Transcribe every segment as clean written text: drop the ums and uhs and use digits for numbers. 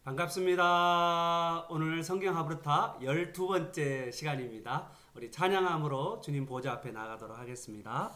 반갑습니다. 오늘 성경 하브르타 12번째 시간입니다. 우리 찬양함으로 주님 보좌 앞에 나가도록 하겠습니다.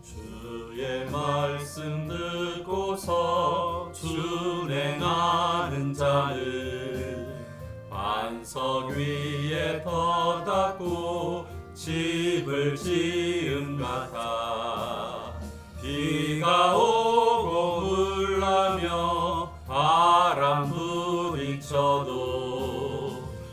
주의 말씀 듣고서 준행하는 자는 반석 위에 터닫고 집을 지은 같아. 비가 오고 물나며 바람 부딪혀도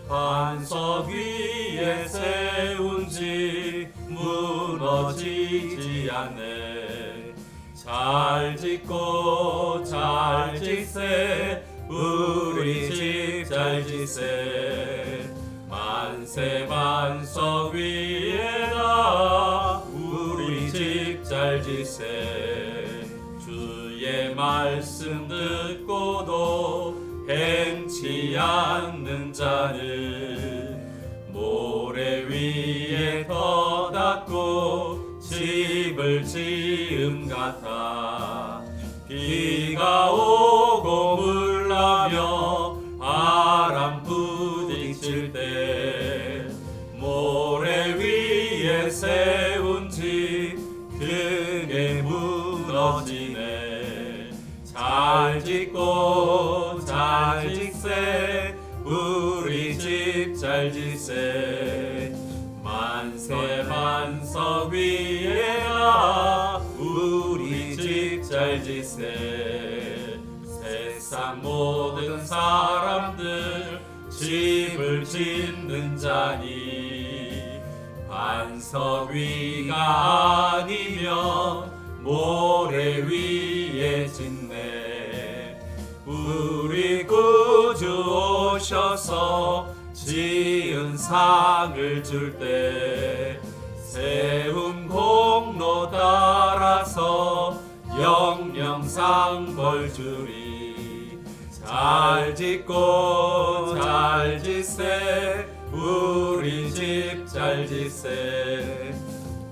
반석 위에 세운 집 무너지지 않네. 잘 짓고 잘 짓세 우리 집 잘 짓세. 만세 반석 위에다 우리 집 잘 짓세. 주의 말씀 듣고도 행치 않는 자는 모래 위에 터닫고 집을 지음 같아. 비가 오고 물나며 바람 부딪힐 때 모래 위에 세운 집 크게 무너지네. 잘 짓고 잘 짓세 우리 집 잘 짓세. 만세 반석 위에야 우리 집 잘 짓세. 세상 모든 사람들 집을 짓는 자니 반석 위가 아니면 모래 위에 짓네. 우리 구주 오셔서 지은 상을 줄 때 세운 공로 따라서 영영상 벌 주리. 잘 짓고 잘 짓세 우리 집 잘 짓세.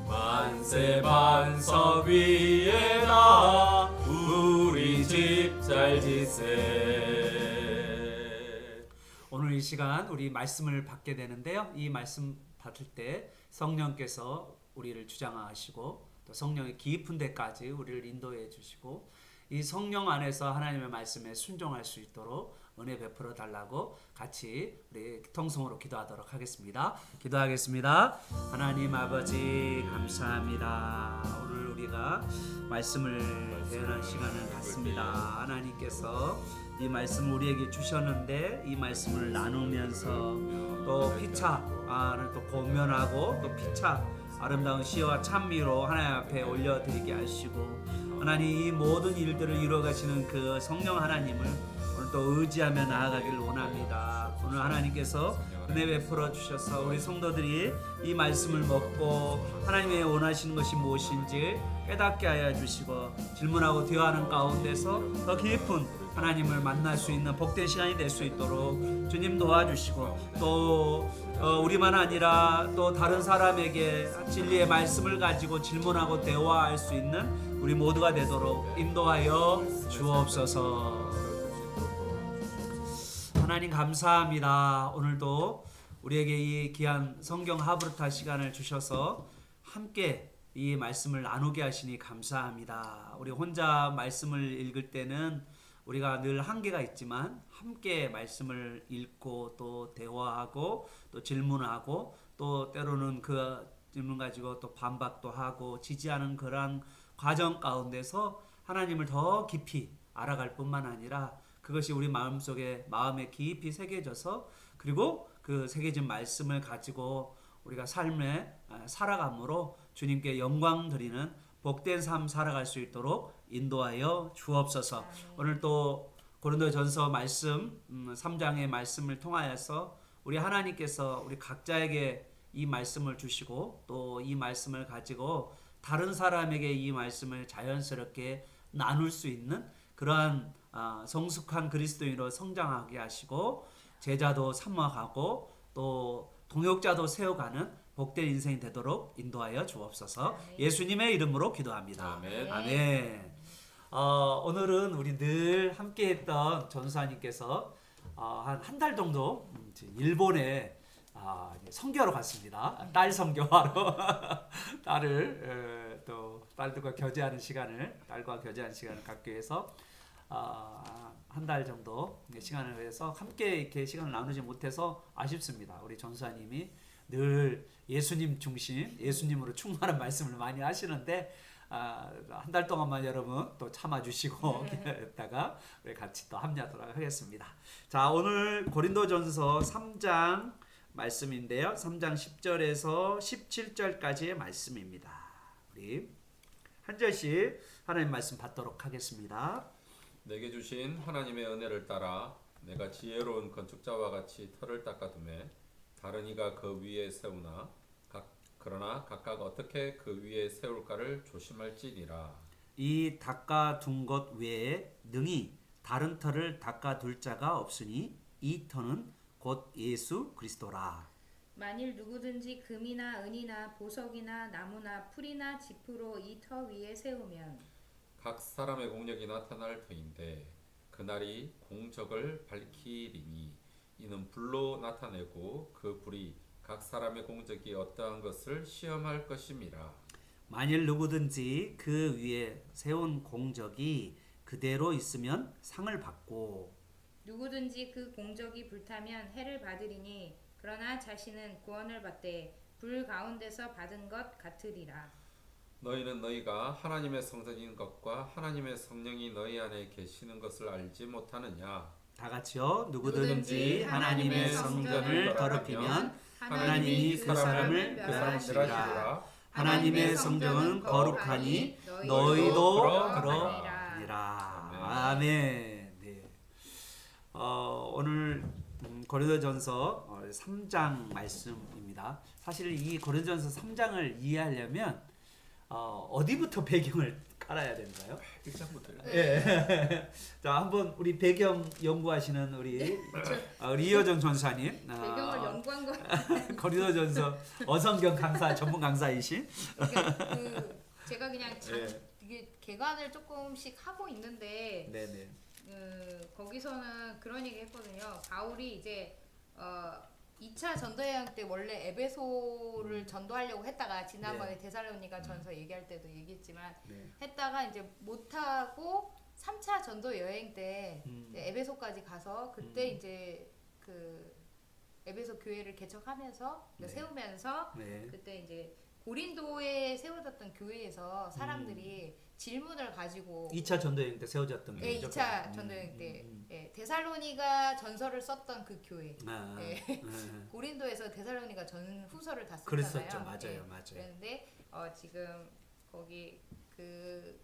만세 반석 위에다 우리 집 잘 짓세. 오늘 이 시간 우리 말씀을 받게 되는데요. 이 말씀 받을 때 성령께서 우리를 주장하시고 또 성령의 깊은 데까지 우리를 인도해 주시고 이 성령 안에서 하나님의 말씀에 순종할 수 있도록 은혜 베풀어 달라고 같이 우리 통성으로 기도하도록 하겠습니다. 기도하겠습니다. 하나님 아버지 감사합니다. 오늘 우리가 말씀을 대하는 시간을 갖습니다. 하나님께서 이 말씀을 우리에게 주셨는데 이 말씀을 나누면서 또 피차 또 고면하고 또 피차 아름다운 시와 찬미로 하나님 앞에 올려드리게 하시고 하나님 이 모든 일들을 이루어가시는 그 성령 하나님을 오늘 또 의지하며 나아가기를 원합니다. 오늘 하나님께서 은혜 베풀어 주셔서 우리 성도들이 이 말씀을 먹고 하나님의 원하시는 것이 무엇인지 깨닫게 하여 주시고 질문하고 대화하는 가운데서 더 깊은 하나님을 만날 수 있는 복된 시간이 될 수 있도록 주님 도와주시고 또 우리만 아니라 또 다른 사람에게 진리의 말씀을 가지고 질문하고 대화할 수 있는 우리 모두가 되도록 인도하여 주옵소서. 하나님 감사합니다. 오늘도 우리에게 이 귀한 성경 하브르타 시간을 주셔서 함께 이 말씀을 나누게 하시니 감사합니다. 우리 혼자 말씀을 읽을 때는 우리가 늘 한계가 있지만 함께 말씀을 읽고 또 대화하고 또 질문하고 또 때로는 그 질문 가지고 또 반박도 하고 지지하는 그러한 과정 가운데서 하나님을 더 깊이 알아갈 뿐만 아니라 그것이 우리 마음에 깊이 새겨져서 그리고 그 새겨진 말씀을 가지고 우리가 삶에 살아감으로 주님께 영광 드리는 복된 삶 살아갈 수 있도록 인도하여 주옵소서. 오늘 또 고린도전서 말씀 3장의 말씀을 통하여서 우리 하나님께서 우리 각자에게 이 말씀을 주시고 또 이 말씀을 가지고 다른 사람에게 이 말씀을 자연스럽게 나눌 수 있는 그러한 성숙한 그리스도인으로 성장하게 하시고 제자도 삼아가고 또 동역자도 세워가는 복된 인생이 되도록 인도하여 주옵소서. 아멘. 예수님의 이름으로 기도합니다. 아멘. 아멘. 오늘은 우리 늘 함께했던 전사님께서 한 달 정도 일본에 선교하러 갔습니다. 딸 선교하러 딸들과 교제하는 시간을 갖기 위해서 한 달 정도 시간을 해서 함께 이렇게 시간을 나누지 못해서 아쉽습니다. 우리 전사님이 늘 예수님 중심, 예수님으로 충만한 말씀을 많이 하시는데 한 달 동안만 여러분 또 참아주시고 기다렸다가 우리 같이 또 합류하도록 하겠습니다. 자, 오늘 고린도전서 3장 말씀인데요. 3장 10절에서 17절까지의 말씀입니다. 우리 한 절씩 하나님 말씀 받도록 하겠습니다. 내게 주신 하나님의 은혜를 따라 내가 지혜로운 건축자와 같이 터를 닦아두매 다른 이가 그 위에 세우나 그러나 각각 어떻게 그 위에 세울까를 조심할지니라. 이 닦아둔 것 외에 능히 다른 터를 닦아둘 자가 없으니 이 터는 곧 예수 그리스도라. 만일 누구든지 금이나 은이나 보석이나 나무나 풀이나 짚으로 이 터 위에 세우면 각 사람의 공력이 나타날 터인데 그날이 공적을 밝히리니 이는 불로 나타내고 그 불이 각 사람의 공적이 어떠한 것을 시험할 것임이라. 만일 누구든지 그 위에 세운 공적이 그대로 있으면 상을 받고 누구든지 그 공적이 불타면 해를 받으리니 그러나 자신은 구원을 받되 불 가운데서 받은 것 같으리라. 너희는 너희가 하나님의 성전인 것과 하나님의 성령이 너희 안에 계시는 것을 알지 못하느냐. 다 같이요. 누구든지 하나님의 성전을 더럽히면 하나님이 그 사람을 멸하시리라. 하나님의 성전은 거룩하니 너희도 그러하니라. 아멘. 네. 오늘 고린도전서 3장 말씀입니다. 사실 이 고린도전서 3장을 이해하려면 어디부터 배경을 깔아야 되는가요? 1장부터요. 예. 자, 한번 우리 배경 연구하시는 우리 이효정 전사님. 배경을 연구한 거 고린도전서 어성경 강사 전문 강사이신. 제가 그냥 네. 이게 개관을 조금씩 하고 있는데 네네. 거기서는 그런 얘기 했거든요. 바울이 이제 2차 전도 여행 때 원래 에베소를 전도하려고 했다가 지난번에 데살로니가 전서 얘기할 때도 얘기했지만 했다가 이제 못하고 3차 전도 여행 때 이제 에베소까지 가서 그때 이제 그 에베소 교회를 개척하면서 세우면서 그때 이제 고린도에 세워졌던 교회에서 사람들이 질문을 가지고 2차 전도여행 때 세워졌던 네, 교회죠. 2차 전도여행 때 데살로니가 전서를 썼던 그 교회. 고린도에서 데살로니가 후서를 다 썼잖아요. 그랬었죠. 맞아요. 맞아요. 그런데 지금 거기 그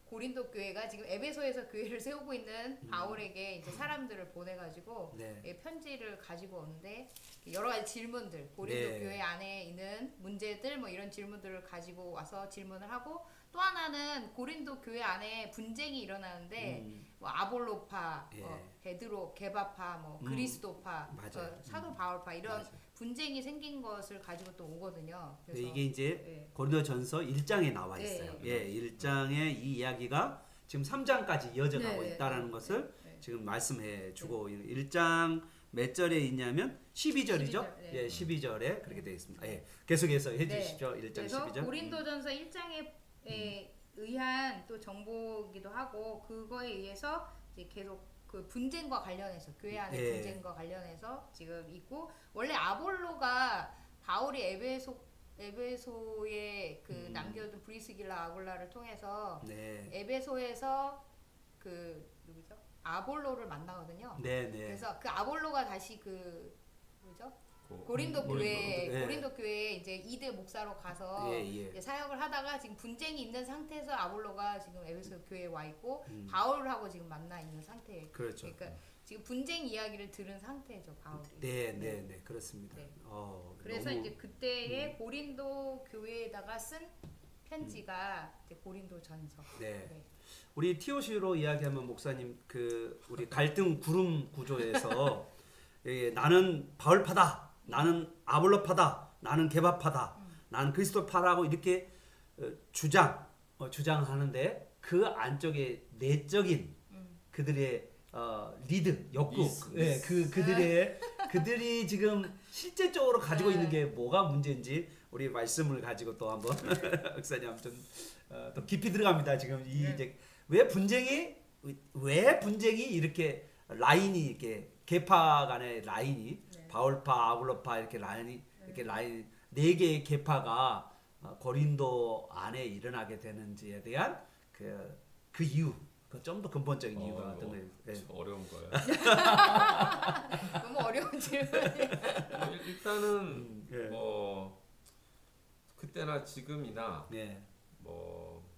고린도 교회가 지금 에베소에서 교회를 세우고 있는 바울에게 이제 사람들을 보내가지고 편지를 가지고 오는데 여러 가지 질문들 고린도 교회 안에 있는 문제들 뭐 이런 질문들을 가지고 와서 질문을 하고 또 하나는 고린도 교회 안에 분쟁이 일어나는데 뭐 아볼로파, 베드로, 게바파, 뭐 그리스도파, 사도 바울파 이런 분쟁이 생긴 것을 가지고 또 오거든요. 그래서 이게 이제 고린도전서 1장에 나와 있어요. 1장의 이 이야기가 지금 3장까지 이어져 가고 있다라는 것을 지금 말씀해 주고 1장 몇 절에 있냐면 12절이죠? 12절에 그렇게 되어 있습니다. 계속해서 해 주십시오. 1장 그래서 12절. 고린도전서 1장에 의한 또 정보기도 하고 그거에 의해서 이제 계속 그 분쟁과 관련해서 교회 안의 분쟁과 관련해서 지금 있고 원래 아볼로가 바울이 에베소에 그 남겨둔 브리스길라 아굴라를 통해서 에베소에서 그 누구죠? 아볼로를 만나거든요. 그래서 그 아볼로가 다시 그 뭐죠? 고린도 교회에 이제 2대 목사로 가서 이제 사역을 하다가 지금 분쟁이 있는 상태에서 아볼로가 지금 에베소 교회에 와 있고 바울하고 지금 만나 있는 상태예요. 그렇죠. 그러니까 지금 분쟁 이야기를 들은 상태죠, 바울이. 네, 그렇습니다. 그래서 너무, 이제 그때의 고린도 교회에다가 쓴 편지가 이제 고린도전서. 우리 TOC로 이야기하면 목사님 우리 갈등 구름 구조에서 나는 바울파다, 나는 아볼로파다 나는 개바파다, 나는 그리스도파라고 이렇게 주장하는데 그 안쪽에 내적인 그들의 리드, 욕구, 예, 그들이 지금 실제적으로 가지고 있는 게 뭐가 문제인지 우리 말씀을 가지고 또 한번 목사님 좀 또 깊이 들어갑니다. 지금 이제 왜 분쟁이 이렇게 라인이 이렇게 계파 간의 라인이 바울파, 아볼로파 이렇게 라인 네 개의 계파가 고린도 안에 일어나게 되는지에 대한 그 이유, 그 좀 더 근본적인 이유가 어떤 거예요? 네. 어려운 거예요. 너무 어려운 질문이에요. 일단은 예. 뭐 그때나 지금이나 네. 뭐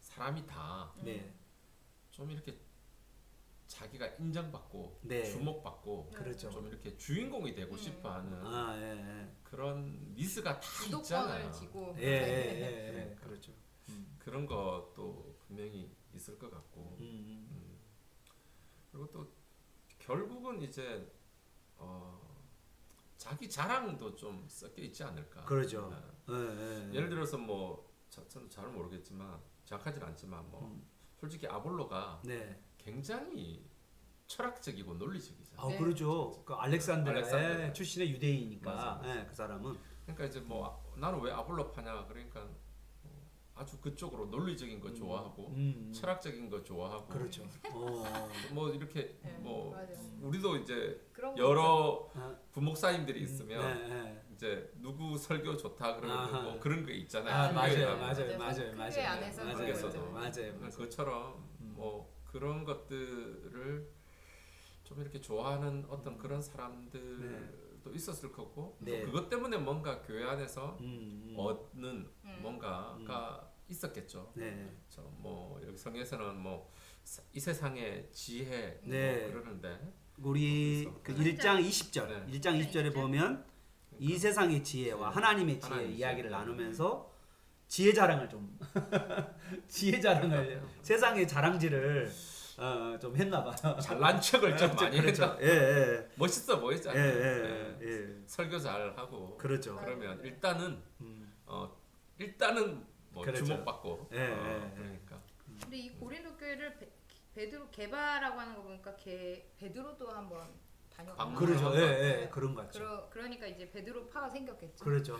사람이 다 좀 네. 이렇게 자기가 인정받고 네. 주목받고 그렇죠. 좀 이렇게 주인공이 되고 싶어하는 예. 그런 니스가 다 주도권을 있잖아요. 지고 예. 그렇죠. 그런 것도 분명히 있을 것 같고 그리고 또 결국은 이제 자기 자랑도 좀 섞여 있지 않을까. 그러죠. 예를 들어서 뭐 저는 잘 모르겠지만 정확하진 않지만 뭐 솔직히 아볼로가 네. 굉장히 철학적이고 논리적이잖아요. 네. 그렇죠. 그 알렉산드라 알렉산드라. 출신의 유대인이니까. 맞아. 그 사람은 그러니까 이제 뭐 나는 왜 아볼로 파냐 그러니까 아주 그쪽으로 논리적인 거 좋아하고 철학적인 거 좋아하고 그렇죠. 뭐 이렇게 뭐 맞아요. 우리도 이제 그런 거 여러 아. 부목사님들이 있으면 네. 이제 누구 설교 좋다 그러면 아하. 뭐 그런 거 있잖아요. 맞아요. 크게 안에서 맞아요. 그것처럼 뭐 그런 것들을 좀 이렇게 좋아하는 어떤 그런 사람들도 있었을 거고 네. 또 그것 때문에 뭔가 교회 안에서 얻는 음. 뭔가가 있었겠죠. 네. 뭐 여기 성경에서는 뭐 이 세상의 지혜 네. 뭐 그러는데 우리 그 1장 20절, 네. 1장 20절에 보면 이 세상의 지혜와 하나님의 지혜 하나님의 이야기를 지혜. 나누면서 지혜 자랑을 좀 지혜 자랑을 세상의 자랑질을 좀 했나 봐요. 잘난 척을 좀 많이 그렇죠. 했다. 예. 멋있어 보이잖아요. 예. 설교 잘 하고 그렇죠. 그러면 일단은 음. 일단은 뭐 그렇죠. 주목받고 예. 그러니까 근데 이 고린도 교회를 베드로 개바라고 하는 거 보니까 베드로도 한번 다녀갔나? 그렇죠. 네. 그런 것 같죠. 그러니까 이제 베드로 파가 생겼겠죠. 그렇죠.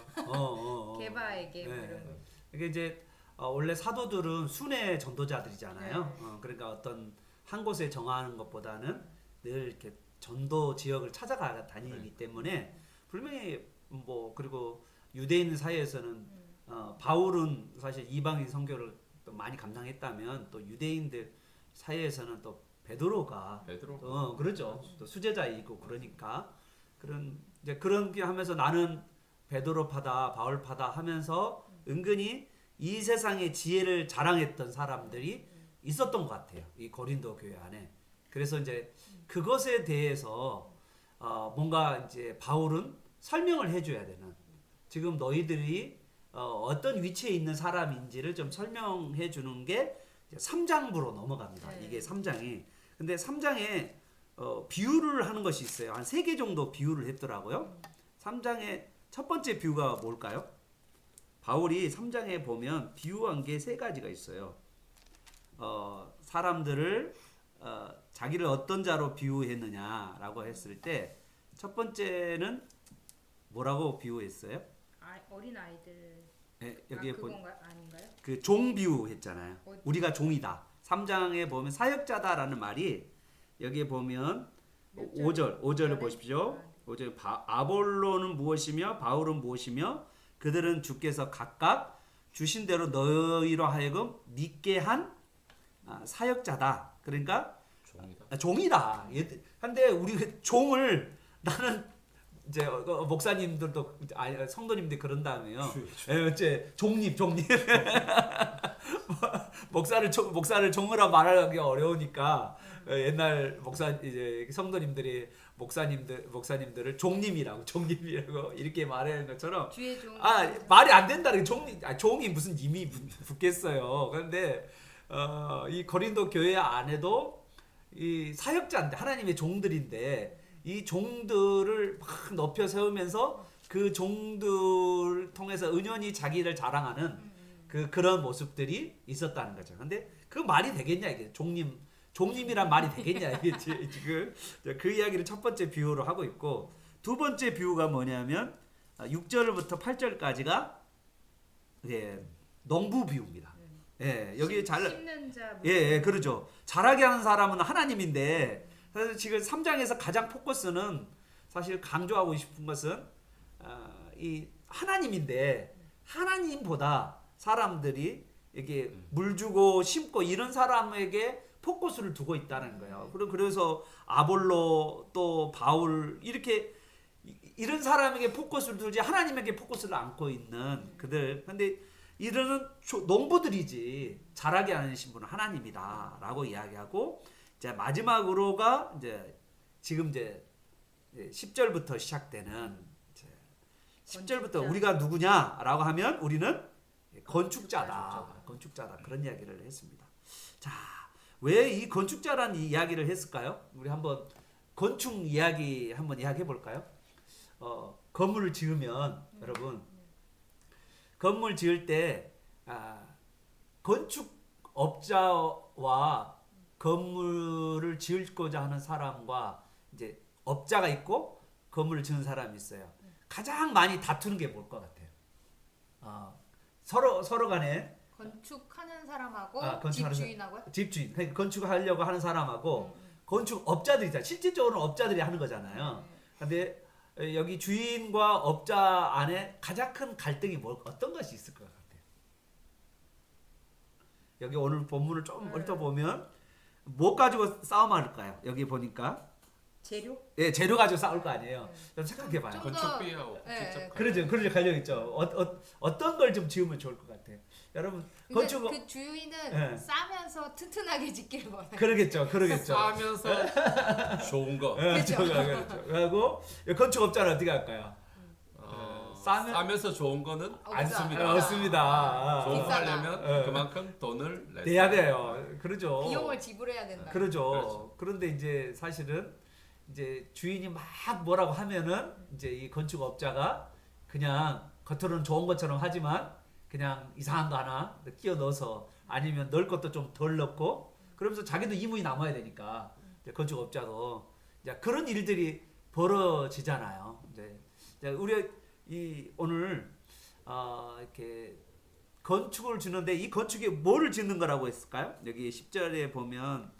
개바에게 뭐 이런 거. 이게 이제 원래 사도들은 순회 전도자들이잖아요. 네. 그러니까 어떤 한 곳에 정하는 것보다는 늘 이렇게 전도 지역을 찾아가 다니기 때문에 분명히 뭐 그리고 유대인 사이에서는 바울은 사실 이방인 선교를 또 많이 감당했다면 또 유대인들 사이에서는 또 베드로가 그렇죠. 또 수제자이고 그러니까 이제 그런 게 하면서 나는 베드로파다 바울파다 하면서 은근히 이 세상의 지혜를 자랑했던 사람들이 있었던 것 같아요. 이 고린도 교회 안에. 그래서 이제 그것에 대해서 뭔가 이제 바울은 설명을 해줘야 되는. 지금 너희들이 어떤 위치에 있는 사람인지를 좀 설명해 주는 게 3장부로 넘어갑니다. 네. 이게 3장이. 근데 3장에 비유를 하는 것이 있어요. 한 3개 정도 비유를 했더라고요. 3장의 첫 번째 비유가 뭘까요? 바울이 3장에 보면 비유한 게 3가지가 있어요. 사람들을 자기를 어떤 자로 비유했느냐라고 했을 때 첫 번째는 뭐라고 비유했어요? 어린 아이들. 네, 여기에 그건가 아닌가요? 그 종 비유했잖아요. 어디? 우리가 종이다. 3장에 보면 사역자다라는 말이 여기에 보면 5절을 보십시오. 5절 아볼로는 무엇이며 바울은 무엇이며 그들은 주께서 각각 주신 대로 너희로 하여금 믿게 한 사역자다. 그러니까 종이다. 근데 우리 종을 나는 이제 목사님들도 성도님들이 그런다며요. 이제 종립 목사를 종으로 말하기 어려우니까 옛날 이제 성도님들이 목사님들을 종님이라고 이렇게 말하는 것처럼 주의 종. 말이 안 된다는 게 종이 무슨 님이 붙겠어요. 그런데 이 고린도 교회 안에도 이 사역자인데 하나님의 종들인데 이 종들을 막 높여 세우면서 그 종들 통해서 은연히 자기를 자랑하는 그런 모습들이 있었다는 거죠. 근데 그 말이 되겠냐 이게 종님이란 말이 되겠냐 이게 지금 그 이야기를 첫 번째 비유로 하고 있고 두 번째 비유가 뭐냐면 6절부터 8절까지가 예, 농부 비유입니다. 예, 여기 심는 자 예, 그러죠. 잘하게 하는 사람은 하나님인데 사실 지금 3장에서 가장 포커스는 사실 강조하고 싶은 것은 이 하나님인데 하나님보다 사람들이 이게 물 주고 심고 이런 사람에게 포커스를 두고 있다는 거예요. 그래서 아볼로 또 바울 이렇게 이런 사람에게 포커스를 두지 하나님에게 포커스를 안고 있는 그들. 근데 이런 농부들이지 잘하게 하는 신분은 하나님이다라고 이야기하고 이제 마지막으로가 이제 지금 이제 10절부터 시작되는 10절부터 우리가 누구냐라고 하면 우리는 건축자다 그런 이야기를 했습니다. 자, 왜 이 건축자라는 이야기를 했을까요? 우리 한번 건축 이야기 한번 이야기해 볼까요? 건물을 지으면 여러분 건물 지을 때 건축업자와 건물을 지을고자 하는 사람과 이제 업자가 있고 건물을 지은 사람이 있어요. 가장 많이 다투는 게 뭘 것 같아요? 서로 간에 건축하는 사람하고 건축하는 집주인하고요? 집주인, 그러니까 건축하려고 하는 사람하고 건축업자들이잖아요. 실질적으로는 업자들이 하는 거잖아요. 근데 여기 주인과 업자 안에 가장 큰 갈등이 어떤 것이 있을 것 같아요? 여기 오늘 본문을 좀 훑어보면 뭐 가지고 싸움할까요? 여기 보니까 재료? 예, 재료 가지고 싸울 거 아니에요. 좀 생각해봐요. 좀 건축비하고 네, 직접 그러죠, 관련 있죠. 어떤 걸 좀 지으면 좋을 것 같아요. 여러분 건축 그 주인은 싸면서 튼튼하게 짓기를 원해요. 그러겠죠. 싸면서 좋은 거. 그렇죠. 그리고 건축업자는 어떻게 할까요? 싸면서 좋은 거는 안 씁니다. 없습니다. 좋은 거 비싸다. 하려면 그만큼 돈을 내야 돼요. 그러죠. 비용을 지불해야 된다. 그러죠. 그런데 이제 사실은 이제 주인이 막 뭐라고 하면은 이제 이 건축업자가 그냥 겉으로는 좋은 것처럼 하지만 그냥 이상한 거 하나 끼워 넣어서 아니면 넣을 것도 좀 덜 넣고 그러면서 자기도 이문이 남아야 되니까 이제 건축업자도 이제 그런 일들이 벌어지잖아요. 이제 우리 이 오늘 이렇게 건축을 짓는데 이 건축이 뭐를 짓는 거라고 했을까요? 여기 10절에 보면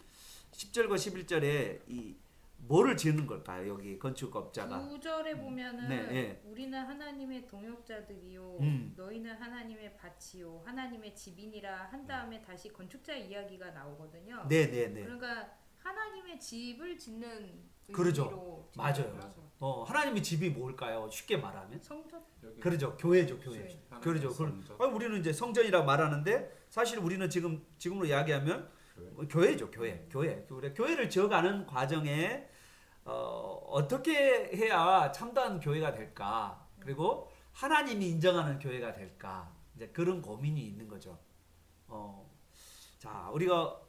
10절과 11절에 이 뭐를 짓는 걸까요? 여기 건축업자가 9절에 보면은 네. 우리는 하나님의 동역자들이요 너희는 하나님의 밭이요 하나님의 집이니라 한 다음에 다시 건축자 이야기가 나오거든요. 네. 그러니까 하나님의 집을 짓는 그러죠. 의미로 맞아요. 거라서. 하나님의 집이 뭘까요? 쉽게 말하면 성전? 그러죠. 교회죠, 교회. 그러죠. 우리는 이제 성전이라고 말하는데 사실 우리는 지금으로 이야기하면 교회죠, 교회. 우리 교회를 지어가는 과정에 어떻게 해야 참다운 교회가 될까? 그리고 하나님이 인정하는 교회가 될까? 이제 그런 고민이 있는 거죠. 자, 우리가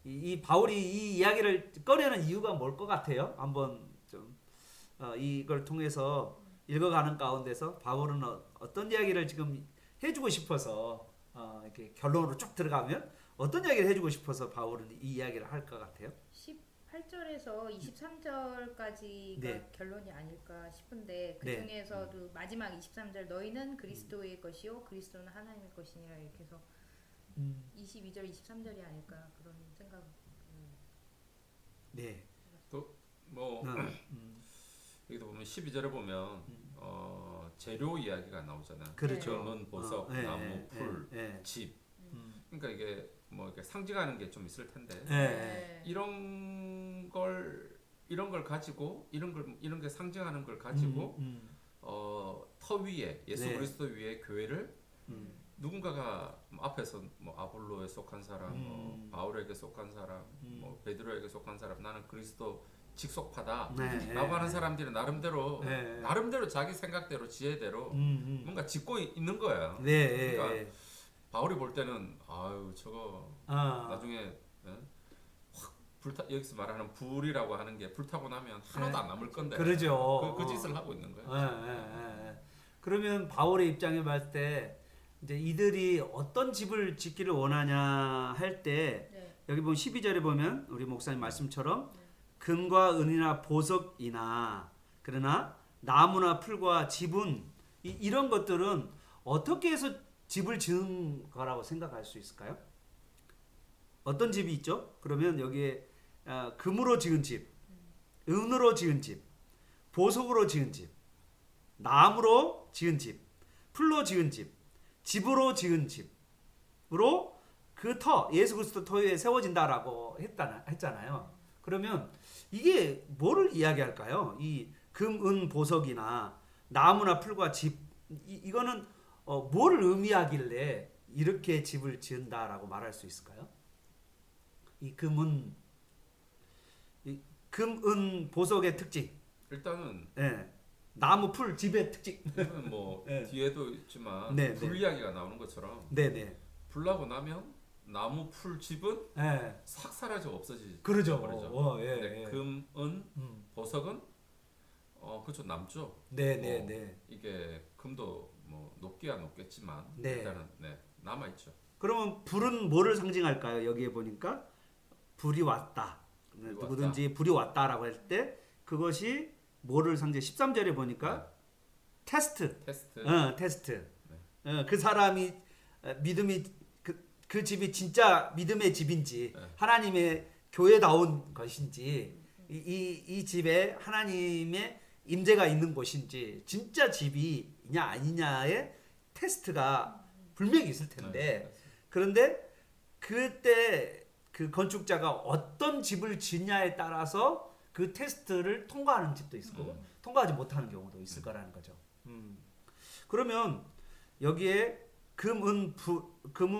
이 바울이 이 이야기를 꺼내는 이유가 뭘 것 같아요? 한번 좀 이걸 통해서 읽어가는 가운데서 바울은 어떤 이야기를 지금 해주고 싶어서 이렇게 결론으로 쭉 들어가면 어떤 이야기를 해주고 싶어서 바울은 이 이야기를 할 것 같아요? 18절에서 23절까지가 네. 결론이 아닐까 싶은데 그 네. 중에서도 마지막 23절 너희는 그리스도의 것이요 그리스도는 하나님의 것이니라 이렇게 해서 22절 23절이 아닐까 그런 생각. 네. 또 여기도 보면 12절에 보면 재료 이야기가 나오잖아요. 그렇죠. 금은 보석, 나무, 풀, 집. 그러니까 이게 뭐 이렇게 상징하는 게 좀 있을 텐데 네. 이런 걸 가지고 이런 게 상징하는 걸 가지고 터 위에 예수 네. 그리스도 위에 교회를 누군가가 앞에서 뭐 아볼로에 속한 사람, 뭐 바울에게 속한 사람, 뭐 베드로에게 속한 사람, 나는 그리스도 직속파다 라고 하는 사람들이 나름대로 자기 생각대로 지혜대로 뭔가 짓고 있는 거예요. 그러니까 바울이 볼 때는 아유 저거 나중에 확 여기서 말하는 불이라고 하는 게 불타고 나면 하나도 안 남을 건데. 그러죠. 그 짓을 하고 있는 거예요. 그러면 바울의 입장에 봤을 때 이제 이들이 어떤 집을 짓기를 원하냐 할 때 네. 여기 보면 12절에 보면 우리 목사님 말씀처럼 금과 은이나 보석이나 그러나 나무나 풀과 지분 이런 것들은 어떻게 해서 집을 지은 거라고 생각할 수 있을까요? 어떤 집이 있죠? 그러면 여기에 금으로 지은 집, 은으로 지은 집, 보석으로 지은 집, 나무로 지은 집, 풀로 지은 집, 집으로 지은 집으로 그 터, 예수 그리스도 터에 세워진다라고 했잖아요. 그러면 이게 뭐를 이야기할까요? 이 금, 은, 보석이나 나무나 풀과 집 이거는 뭐를 의미하길래 이렇게 집을 지은다라고 말할 수 있을까요? 이 금은 금, 은, 보석의 특징. 일단은 나무, 풀, 집의 특징. 이건 뭐 뒤에도 있지만 불 이야기가 나오는 것처럼 불나고 나면 나무, 풀, 집은 싹 사라져 없어지죠. 그러죠. 근데 금, 은, 보석은 그쵸 남죠. 이게 금도 뭐 녹기야 녹겠지만 일단은 남아 있죠. 그러면 불은 뭐를 상징할까요? 여기에 보니까 불이 왔다. 누구든지 불이 왔다라고 할 때 그것이 뭐를 상징? 13절에 보니까 테스트. 그 사람이 믿음이 그 집이 진짜 믿음의 집인지 하나님의 교회다운 것인지 이 집에 하나님의 임재가 있는 곳인지 진짜 집이냐 아니냐의 테스트가 분명히 있을 텐데 그런데 그때 그 건축자가 어떤 집을 짓냐에 따라서 그 테스트를 통과하는 집도 있고 통과하지 못하는 경우도 있을 거라는 거죠. 그러면 여기에 금은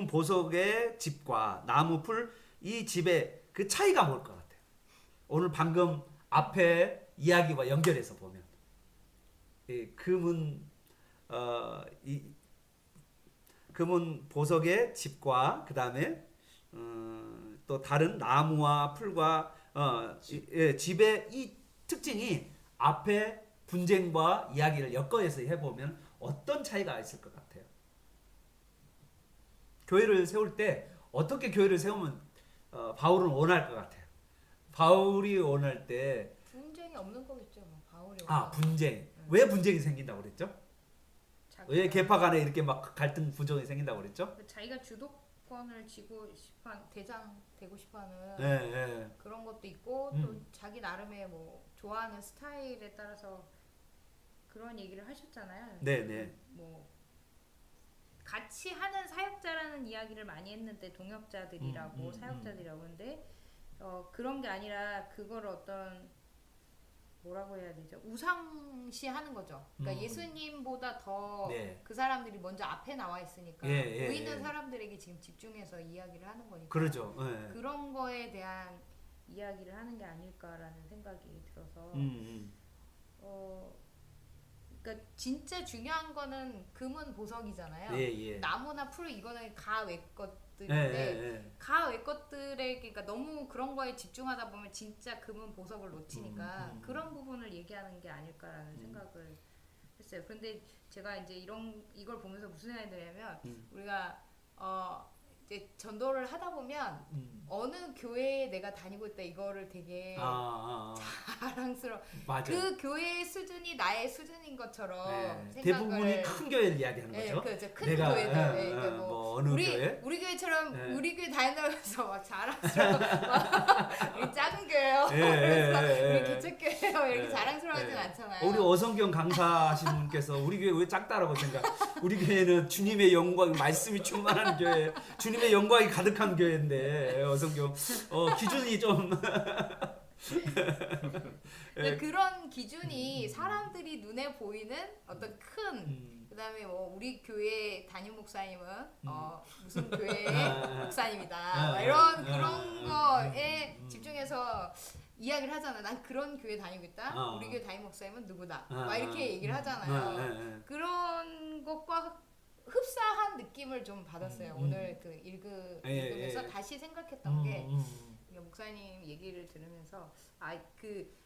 보석의 집과 나무 풀 이 집의 그 차이가 뭘 것 같아요? 오늘 방금 앞에 이야기와 연결해서 보면 금은 금은 보석의 집과 그 다음에 또 다른 나무와 풀과 집의 이 특징이 앞에 분쟁과 이야기를 엮어서 해보면 어떤 차이가 있을 것 같아요? 교회를 세울 때 어떻게 교회를 세우면 바울은 원할 것 같아요? 바울이 원할 때 분쟁이 없는 거겠죠. 뭐 바울이 분쟁. 왜 분쟁이 생긴다고 그랬죠? 왜 계파 간에 이렇게 막 갈등 부정이 생긴다고 그랬죠? 자기가 주도권을 쥐고 싶어하는 대장 되고 싶어하는 그런 것도 있고 또 자기 나름의 뭐 좋아하는 스타일에 따라서 그런 얘기를 하셨잖아요. 뭐 같이 하는 사역자라는 이야기를 많이 했는데 동역자들이라고 사역자들이라고 하는데 그런 게 아니라 그걸 어떤 뭐라고 해야 되죠? 우상시하는 거죠. 그러니까 예수님보다 더 그 사람들이 먼저 앞에 나와 있으니까 보이는 사람들에게 지금 집중해서 이야기를 하는 거니까. 그러죠. 그런 거에 대한 이야기를 하는 게 아닐까라는 생각이 들어서 그러니까 진짜 중요한 거는 금은 보석이잖아요. 나무나 풀 이거는 가외 것들인데 가외 것들에게 그러니까 너무 그런 거에 집중하다 보면 진짜 금은 보석을 놓치니까 그런 부분을 얘기하는 게 아닐까라는 생각을 했어요. 그런데 제가 이제 이걸 보면서 무슨 생각이 드냐면 우리가 이제 전도를 하다 보면 어느 교회에 내가 다니고 있다 이거를 되게 자랑스러워. 그 교회의 수준이 나의 수준인 것처럼 생각을 대부분이 큰 교회를 이야기하는 거죠. 그렇죠. 큰 교회들. 뭐 어느 교회? 우리 교회처럼 우리 교회 다닌다면서 막 자랑스러워. 우리 작은 교회요. 우리 개척교회요. 이렇게 자랑스러워하진 않잖아요. 우리 어성경 강사하신 분께서 우리 교회 왜 작다라고 생각? 우리 교회는 주님의 영광 말씀이 충만한 교회. 주님의 영광이 가득한 교회인데 어성경 기준이 좀 그런 기준이 사람들이 눈에 보이는 어떤 큰 그다음에 뭐 우리 교회 담임 목사님은 무슨 교회의 목사님이다 이런 그런 거에 집중해서 이야기를 하잖아. 난 그런 교회 다니고 있다. 우리 교회 담임 목사님은 누구다. 막 이렇게 얘기를 하잖아요. 그런 것과 흡사한 느낌을 좀 받았어요. 오늘 그 읽으면서 다시 생각했던 게 목사님 얘기를 들으면서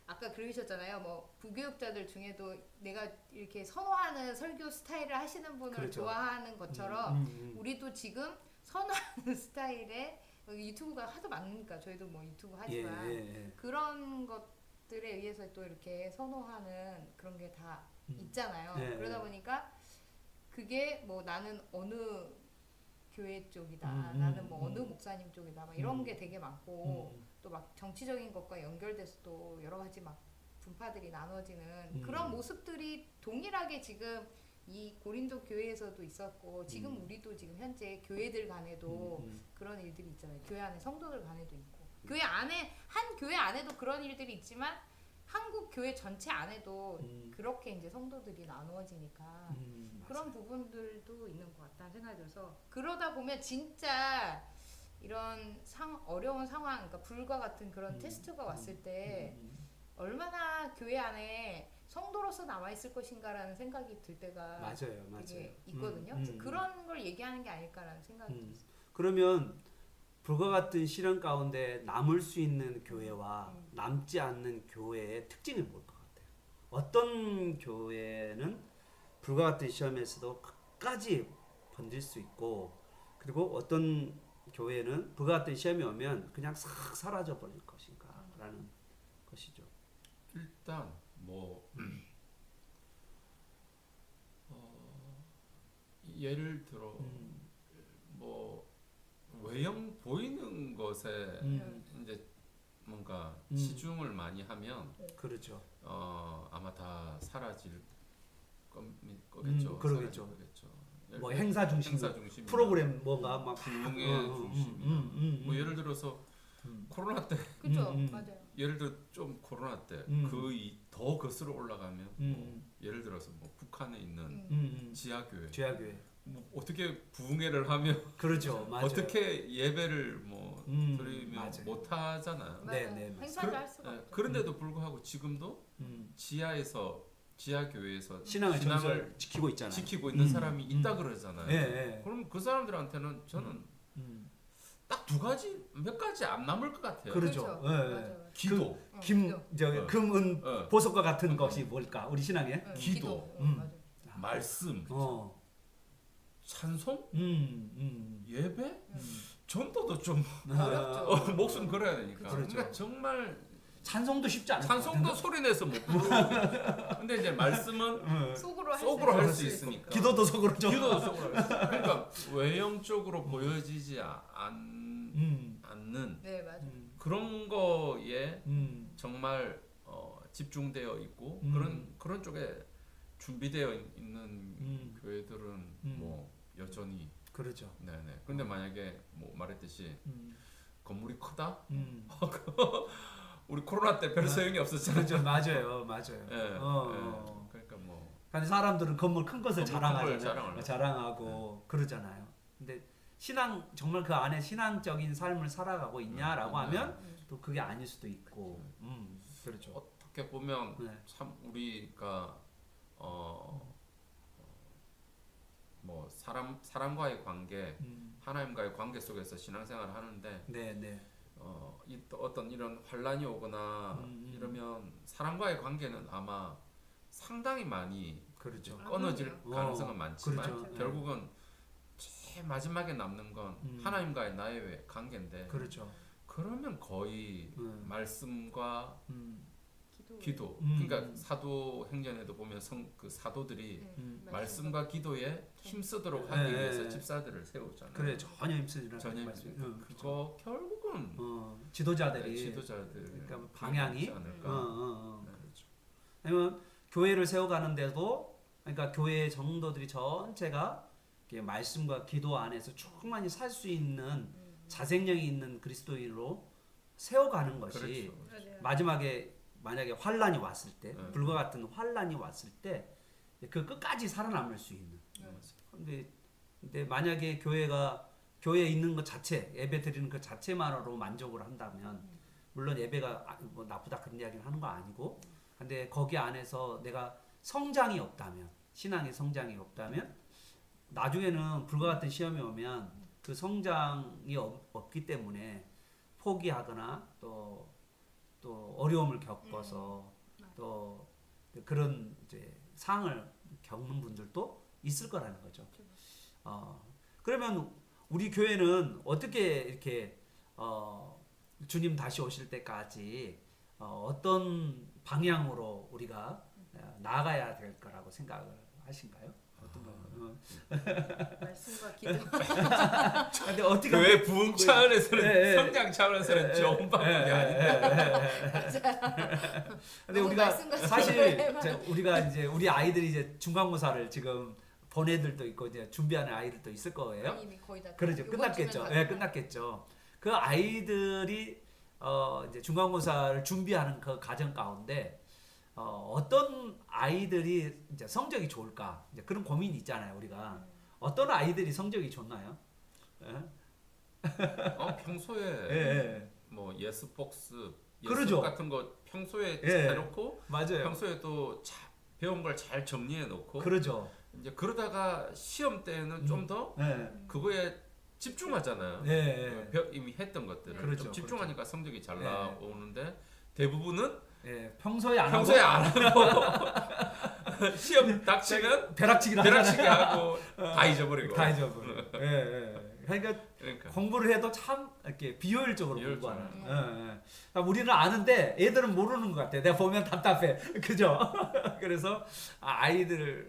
아까 그러셨잖아요. 뭐 부교육자들 중에도 내가 이렇게 선호하는 설교 스타일을 하시는 분을 그렇죠. 좋아하는 것처럼 우리도 지금 선호하는 스타일의 유튜브가 하도 많으니까 저희도 뭐 유튜브 하지만 그런 것들에 의해서 또 이렇게 선호하는 그런 게 다 있잖아요. 그러다 보니까 그게 뭐 나는 어느 교회 쪽이다, 나는 뭐 어느 목사님 쪽이다, 막 이런 게 되게 많고 또 막 정치적인 것과 연결돼서 또 여러 가지 막 분파들이 나눠지는 그런 모습들이 동일하게 지금 이 고린도 교회에서도 있었고 지금 우리도 지금 현재 교회들 간에도 그런 일들이 있잖아요. 교회 안에 성도들 간에도 있고 교회 안에 한 교회 안에도 그런 일들이 있지만 한국 교회 전체 안에도 그렇게 이제 성도들이 나누어지니까 그런 부분들도 있는 것 같다는 생각이 들어서 그러다 보면 진짜 이런 어려운 상황, 그러니까 불과 같은 그런 테스트가 왔을 때 얼마나 교회 안에 성도로서 남아 있을 것인가라는 생각이 들 때가 맞아요. 되게 있거든요. 그래서 그런 걸 얘기하는 게 아닐까라는 생각이 들었어요. 그러면 불과 같은 시련 가운데 남을 수 있는 교회와 남지 않는 교회의 특징이 뭘 것 같아요? 어떤 교회는 불과 같은 시험에서도 끝까지 번질 수 있고 그리고 어떤 교회는 불과 같은 시험이 오면 그냥 싹 사라져 버릴 것인가라는 것이죠. 일단 뭐 예를 들어 뭐 외형 보이는 것에 이제 뭔가 치중을 많이 하면 그렇죠. 아마 다 사라질 거겠죠. 그러겠죠. 뭐 예를 행사 중심, 프로그램 뭔가 막 부흥의 중심이나 뭐 예를 들어서 코로나 때 그렇죠, 맞아요. 예를 들어 좀 코로나 때 더 거슬러 올라가면 뭐 예를 들어서 뭐 북한에 있는 지하교회 뭐 어떻게 부흥회를 하면 그렇죠, 맞아요. 어떻게 예배를 뭐 드리면 못 하잖아요. 네, 행사를 할 수가 없죠. 그런데도 불구하고 지금도 지하교회에서 신앙을 지키고 있잖아요. 지키고 있는 사람이 있다 그러잖아요. 네. 그럼 그 사람들한테는 저는 딱 몇 가지 안 남을 것 같아요. 그렇죠. 맞아요. 기도, 금은 보석과 같은 것이 뭘까? 우리 신앙에 기도, 맞아요. 말씀, 찬송, 예배, 전도도 좀 어렵죠. 목숨 걸어야 되니까. 그렇죠. 그러니까 정말 찬송도 쉽지 않아요. 찬송도 소리 내서 못 부르고. 근데 이제 말씀은 속으로 할 수 있으니까. 기도도 속으로 좀. 기도도 속으로 할 수 있으니까. 그러니까 외형적으로 보여지지 않는 네, 맞아요. 그런 거에 정말 집중되어 있고 그런 쪽에 준비되어 있는 교회들은 뭐 여전히 그렇죠. 네네. 그런데 만약에 뭐 말했듯이 건물이 크다? 우리 코로나 때 별 소용이 없었잖아요. 그렇죠. 맞아요. 예, 그러니까 뭐. 근데 사람들은 건물 큰 것을 자랑하잖아요. 자랑하고 그러잖아요. 근데 신앙 정말 그 안에 신앙적인 삶을 살아가고 있냐라고 하면 또 그게 아닐 수도 있고. 그렇죠. 어떻게 보면 참 우리가 뭐 사람과의 관계, 하나님과의 관계 속에서 신앙생활을 하는데 어떤 이런 환란이 오거나 이러면 사람과의 관계는 아마 상당히 많이 그렇죠. 끊어질 가능성은 많지만 그렇죠. 결국은 제일 마지막에 남는 건 하나님과의 나의 관계인데 그렇죠. 그러면 거의 말씀과 기도. 음. 그러니까 사도행전에도 보면 그 사도들이 말씀과 기도에 힘쓰도록 하기 네. 위해서 집사들을 세우잖아요. 그래 전혀 힘쓰지 전혀 말씀. 그거 결국은 지도자들이 지도자들 그러니까 방향이 않을까. 그렇죠. 왜냐면 교회를 세워가는데도 그러니까 교회 정도들이 전체가 이렇게 말씀과 기도 안에서 충만히 살 수 있는 자생력이 있는 그리스도인으로 세워가는 것이 그렇죠. 마지막에 만약에 환란이 왔을 때 불과 같은 환란이 왔을 때 그 끝까지 살아남을 수 있는. 근데 만약에 교회에 있는 것 자체 예배 드리는 것 자체만으로 만족을 한다면 물론 예배가 뭐 나쁘다 그런 이야기를 하는 거 아니고 근데 거기 안에서 내가 성장이 없다면 신앙의 성장이 없다면 나중에는 불과 같은 시험이 오면 그 성장이 없기 때문에 포기하거나 또 어려움을 겪어서 또 그런 이제 상을 겪는 분들도 있을 거라는 거죠. 그러면 우리 교회는 어떻게 이렇게 주님 다시 오실 때까지 어떤 방향으로 우리가 나아가야 될 거라고 생각을 하신가요? 어떤 거요? 말씀과 기도. 근데 어떻게 교회 부흥 차원에서는 성장 차원에서는 좋은 방법이 아닌데. 근데 우리가 사실 우리가 이제 우리 아이들이 이제 중간고사를 지금 본 애들도 있고 이제 준비하는 아이들도 있을 거예요. 이미 거의 다 그렇죠. 끝났겠죠. 예, 끝났겠죠. 그 아이들이 이제 중간고사를 준비하는 그 과정 가운데 어떤 아이들이 이제 성적이 좋을까? 이제 그런 고민이 있잖아요, 우리가. 어떤 아이들이 성적이 좋나요? 평소에 예. 뭐 예스복스, 그러죠. 같은 거 평소에 예. 해놓고 맞아요. 평소에 또 배운 걸 잘 정리해 놓고 그러죠. 이제 그러다가 시험 때는 좀 더 예. 그거에 집중하잖아요. 예. 이미 했던 것들을 그렇죠, 좀 집중하니까 성적이 잘 예. 나오는데 대부분은 평소에 안 평소에 하고 안 하고 시험 닥치면 벼락치기를 벼락치기 하잖아요. 하고 다 잊어버리고. 다 잊어버려. 그러니까 공부를 해도 참 이렇게 비효율적으로 공부하는. 그러니까 우리는 아는데 애들은 모르는 것 같아. 내가 보면 답답해. 그죠? 그래서 아이들을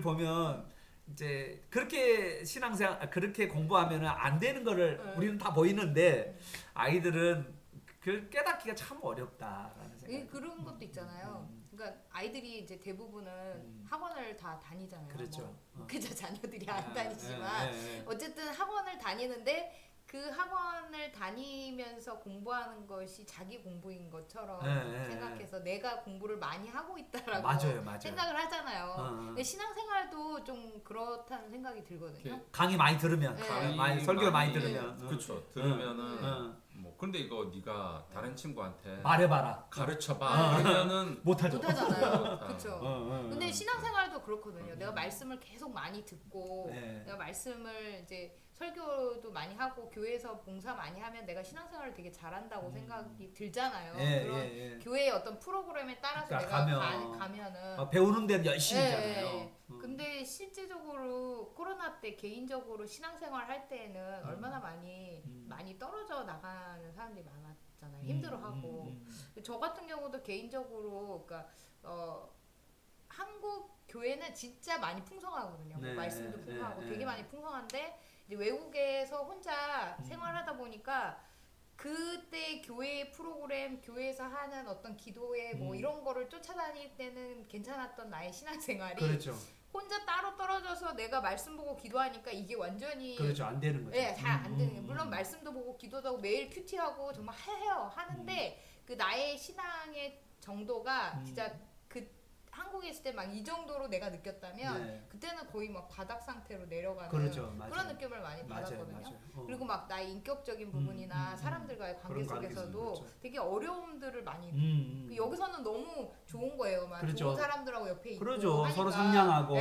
보면 이제 그렇게 신앙생활 그렇게 공부하면 안 되는 거를 우리는 다 보이는데 아이들은 그 깨닫기가 참 어렵다라는 생각. 그런 것도 있잖아요. 그러니까 아이들이 이제 대부분은 학원을 다 다니잖아요. 그렇죠. 뭐 목회자 자녀들이 안 다니지만 어쨌든 학원을 다니는데 그 학원을 다니면서 공부하는 것이 자기 공부인 것처럼 생각해서 내가 공부를 많이 하고 있다라고 맞아요. 생각을 하잖아요. 근데 신앙생활도 좀 그렇다는 생각이 들거든요. 강의 많이 들으면, 설교를 많이 들으면, 그렇죠. 들으면은 뭐 근데 이거 네가 다른 친구한테 말해봐라, 가르쳐봐. 그러면은 못하죠. 못하잖아요. 그렇죠. 근데 신앙생활도 그렇거든요. 내가 말씀을 계속 많이 듣고 내가 말씀을 이제 설교도 많이 하고 교회에서 봉사 많이 하면 내가 신앙생활을 되게 잘한다고 생각이 들잖아요. 그런 교회의 어떤 프로그램에 따라서 그러니까 내가 가면은 배우는 데는 열심히잖아요. 근데 실제적으로 코로나 때 개인적으로 신앙생활 할 때는 얼마나 많이 떨어져 나가는 사람들이 많았잖아요. 힘들어하고 저 같은 경우도 개인적으로 그러니까 한국 교회는 진짜 많이 풍성하거든요. 뭐 말씀도 풍성하고 되게 많이 풍성한데 이제 외국에서 혼자 생활하다 보니까 그때 교회 프로그램, 교회에서 하는 어떤 기도회 뭐 이런 거를 쫓아다닐 때는 괜찮았던 나의 신앙생활이 그렇죠. 혼자 따로 떨어져서 내가 말씀 보고 기도하니까 이게 완전히 그렇죠. 안 되는 거죠. 잘 안 되는 거예요. 물론 말씀도 보고 기도도 하고 매일 큐티하고 정말 하는데 그 나의 신앙의 정도가 진짜 한국에 있을 때 막 이 정도로 내가 느꼈다면 그때는 거의 막 바닥 상태로 내려가는 그런 느낌을 많이 받았거든요. 그리고 막 나의 인격적인 부분이나 사람들과의 관계 속에서도 되게 어려움들을 많이 여기서는 너무 좋은 거예요. 막 좋은 사람들하고 옆에 있고 하니까 서로 상냥하고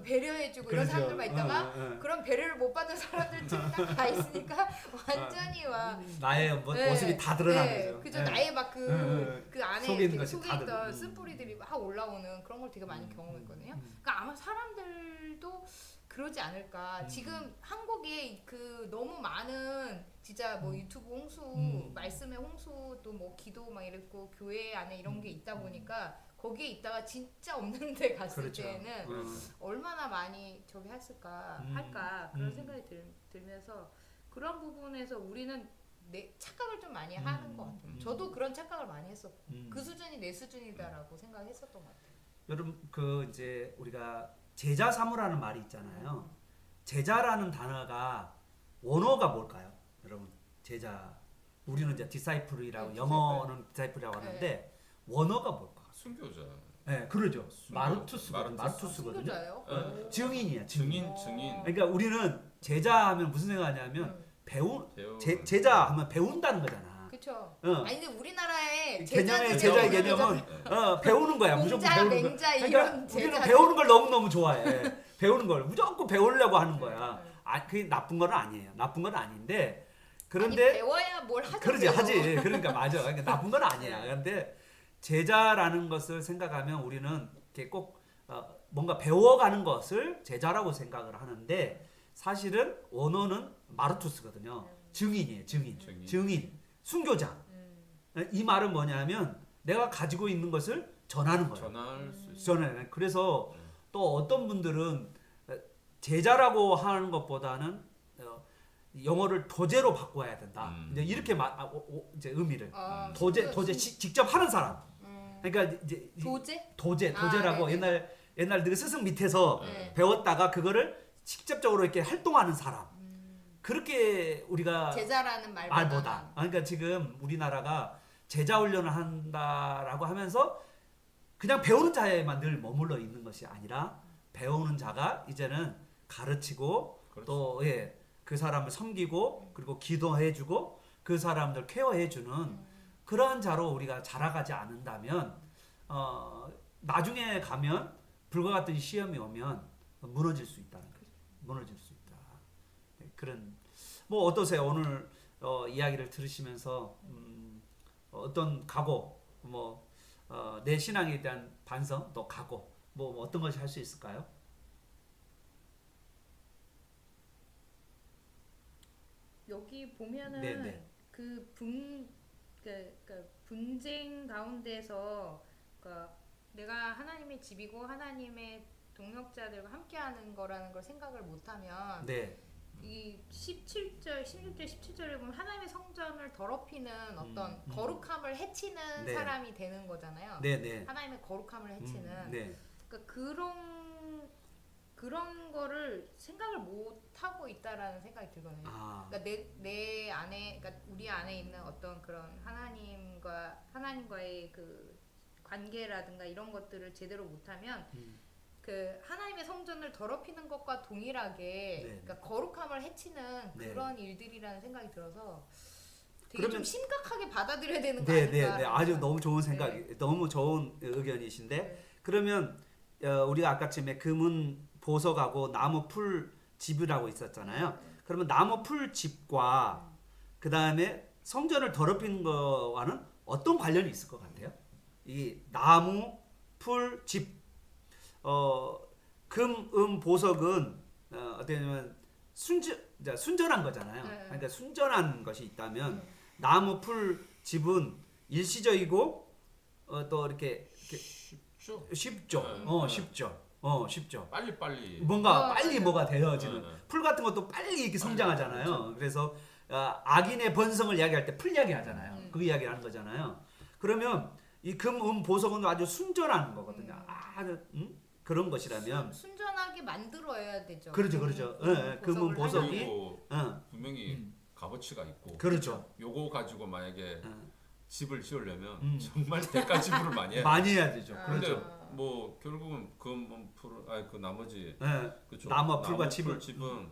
배려해주고 이런 사람들만 있다가 그런 배려를 못 받는 사람들 딱 가 있으니까 완전히 막 나의 모습이 다 드러나는 거죠. 그죠. 나의 막 그 안에 속에 있던 쓴 뿌리들이 막 올라오는 그런 걸 되게 많이 경험했거든요. 그러니까 아마 사람들도 그러지 않을까. 지금 한국에 그 너무 많은 진짜 뭐 유튜브 홍수, 말씀의 홍수 또 뭐 기도 막 이랬고 교회 안에 이런 게 있다 보니까 거기에 있다가 진짜 없는 데 갔을 때는 얼마나 많이 저기 할까 그런 생각이 들면서 그런 부분에서 우리는 착각을 좀 많이 하는 것 같아요. 저도 그런 착각을 많이 했었고 그 수준이 내 수준이다라고 생각했었던 것 같아요. 여러분 이제 우리가 제자 삼으라는 말이 있잖아요. 제자라는 단어가 원어가 뭘까요? 여러분 제자 우리는 이제 디사이플이라고 영어는 디사이플이라고 하는데 원어가 뭘까? 순교자. 네, 그러죠. 마르투스거든요. 순교자예요? 증인이야. 증인. 그러니까 우리는 제자하면 무슨 생각하냐면 제자 하면 배운다는 거잖아. 그렇죠. 아니 근데 우리나라의 제자의 개념은 배우는 거야. 무조건 배우는 맹자 거야. 이런 그러니까 우리는 배우는 걸 너무 좋아해. 배우는 걸 무조건 배우려고 하는 거야. 그게 나쁜 건 아니에요. 나쁜 건 아닌데 그런데 아니, 배워야 뭘 하죠. 그러지 그래도. 하지. 그러니까 맞아. 그러니까 나쁜 건 아니야. 근데 제자라는 것을 생각하면 우리는 이렇게 꼭 뭔가 배워가는 것을 제자라고 생각을 하는데 사실은 원어는 마르투스거든요. 증인이에요. 증인. 순교자. 이 말은 뭐냐면 내가 가지고 있는 것을 전하는 거예요. 전할 수 있어. 전하는. 그래서 또 어떤 분들은 제자라고 하는 것보다는 영어를 도제로 바꿔야 된다. 이제 이렇게 이제 의미를 도제 직접 하는 사람. 그러니까 이제 도제라고 네네. 옛날 그 스승 밑에서 네. 배웠다가 그거를 직접적으로 이렇게 활동하는 사람. 그렇게 우리가 제자라는 말보다. 그러니까 지금 우리나라가 제자 훈련을 한다라고 하면서 그냥 배우는 자에만 늘 머물러 있는 것이 아니라 배우는 자가 이제는 가르치고 그렇죠. 또 그 사람을 섬기고 그리고 기도해주고 그 사람들 케어해주는 그러한 자로 우리가 자라가지 않는다면 나중에 가면 불과 같은 시험이 오면 무너질 수 있다는 거죠. 무너질 수 있다. 그런 뭐 어떠세요? 오늘 이야기를 들으시면서 어떤 각오, 내 신앙에 대한 반성, 또 각오, 뭐 어떤 것이 할 수 있을까요? 여기 보면은 네네. 그러니까 분쟁 가운데서 그러니까 내가 하나님의 집이고 하나님의 동역자들과 함께하는 거라는 걸 생각을 못하면 네. 이 16절, 17절에 보면 하나님의 성전을 더럽히는 어떤 거룩함을 해치는 네. 사람이 되는 거잖아요. 네네. 하나님의 거룩함을 해치는. 네. 그러니까 그런 거를 생각을 못 하고 있다라는 생각이 들거든요. 그러니까 내 안에, 그러니까 우리 안에 있는 어떤 그런 하나님과의 그 관계라든가 이런 것들을 제대로 못하면 그 하나님의 성전을 더럽히는 것과 동일하게 네. 그러니까 거룩함을 해치는 네. 그런 일들이라는 생각이 들어서 되게 그러면- 좀 심각하게 받아들여야 되는 거 네, 아닌가? 네, 네. 아주 너무 좋은 생각, 너무 좋은 의견이신데 네. 그러면 우리가 아까쯤에 금은 보석하고 나무 풀 집이라고 있었잖아요. 그러면 나무 풀 집과 그 다음에 성전을 더럽히는 거와는 어떤 관련이 있을 것 같아요? 이 나무 풀 집, 금, 보석은 어떻게 보면 순전한 거잖아요. 네. 그러니까 순전한 것이 있다면 나무 풀 집은 일시적이고 또 이렇게 쉽죠. 쉽죠. 네. 쉽죠. 쉽죠. 빨리 뭔가 빨리 뭐가 되어지는 네, 네. 풀 같은 것도 빨리 이렇게 성장하잖아요. 그래서 악인의 번성을 이야기할 때 풀 이야기하잖아요. 그 이야기를 하는 거잖아요. 그러면 이 금, 보석은 아주 순전한 거거든요. 아주 그런 것이라면 순전하게 만들어야 되죠. 그렇죠. 금은 보석이 그리고 분명히 값어치가 있고 그렇죠. 요거 가지고 만약에 집을 지으려면 정말 대가 지불을 많이 해야 많이 해야 되죠. 근데 그렇죠. 뭐 결국은 그 나머지 그쵸? 나무 풀과 나무 풀 집은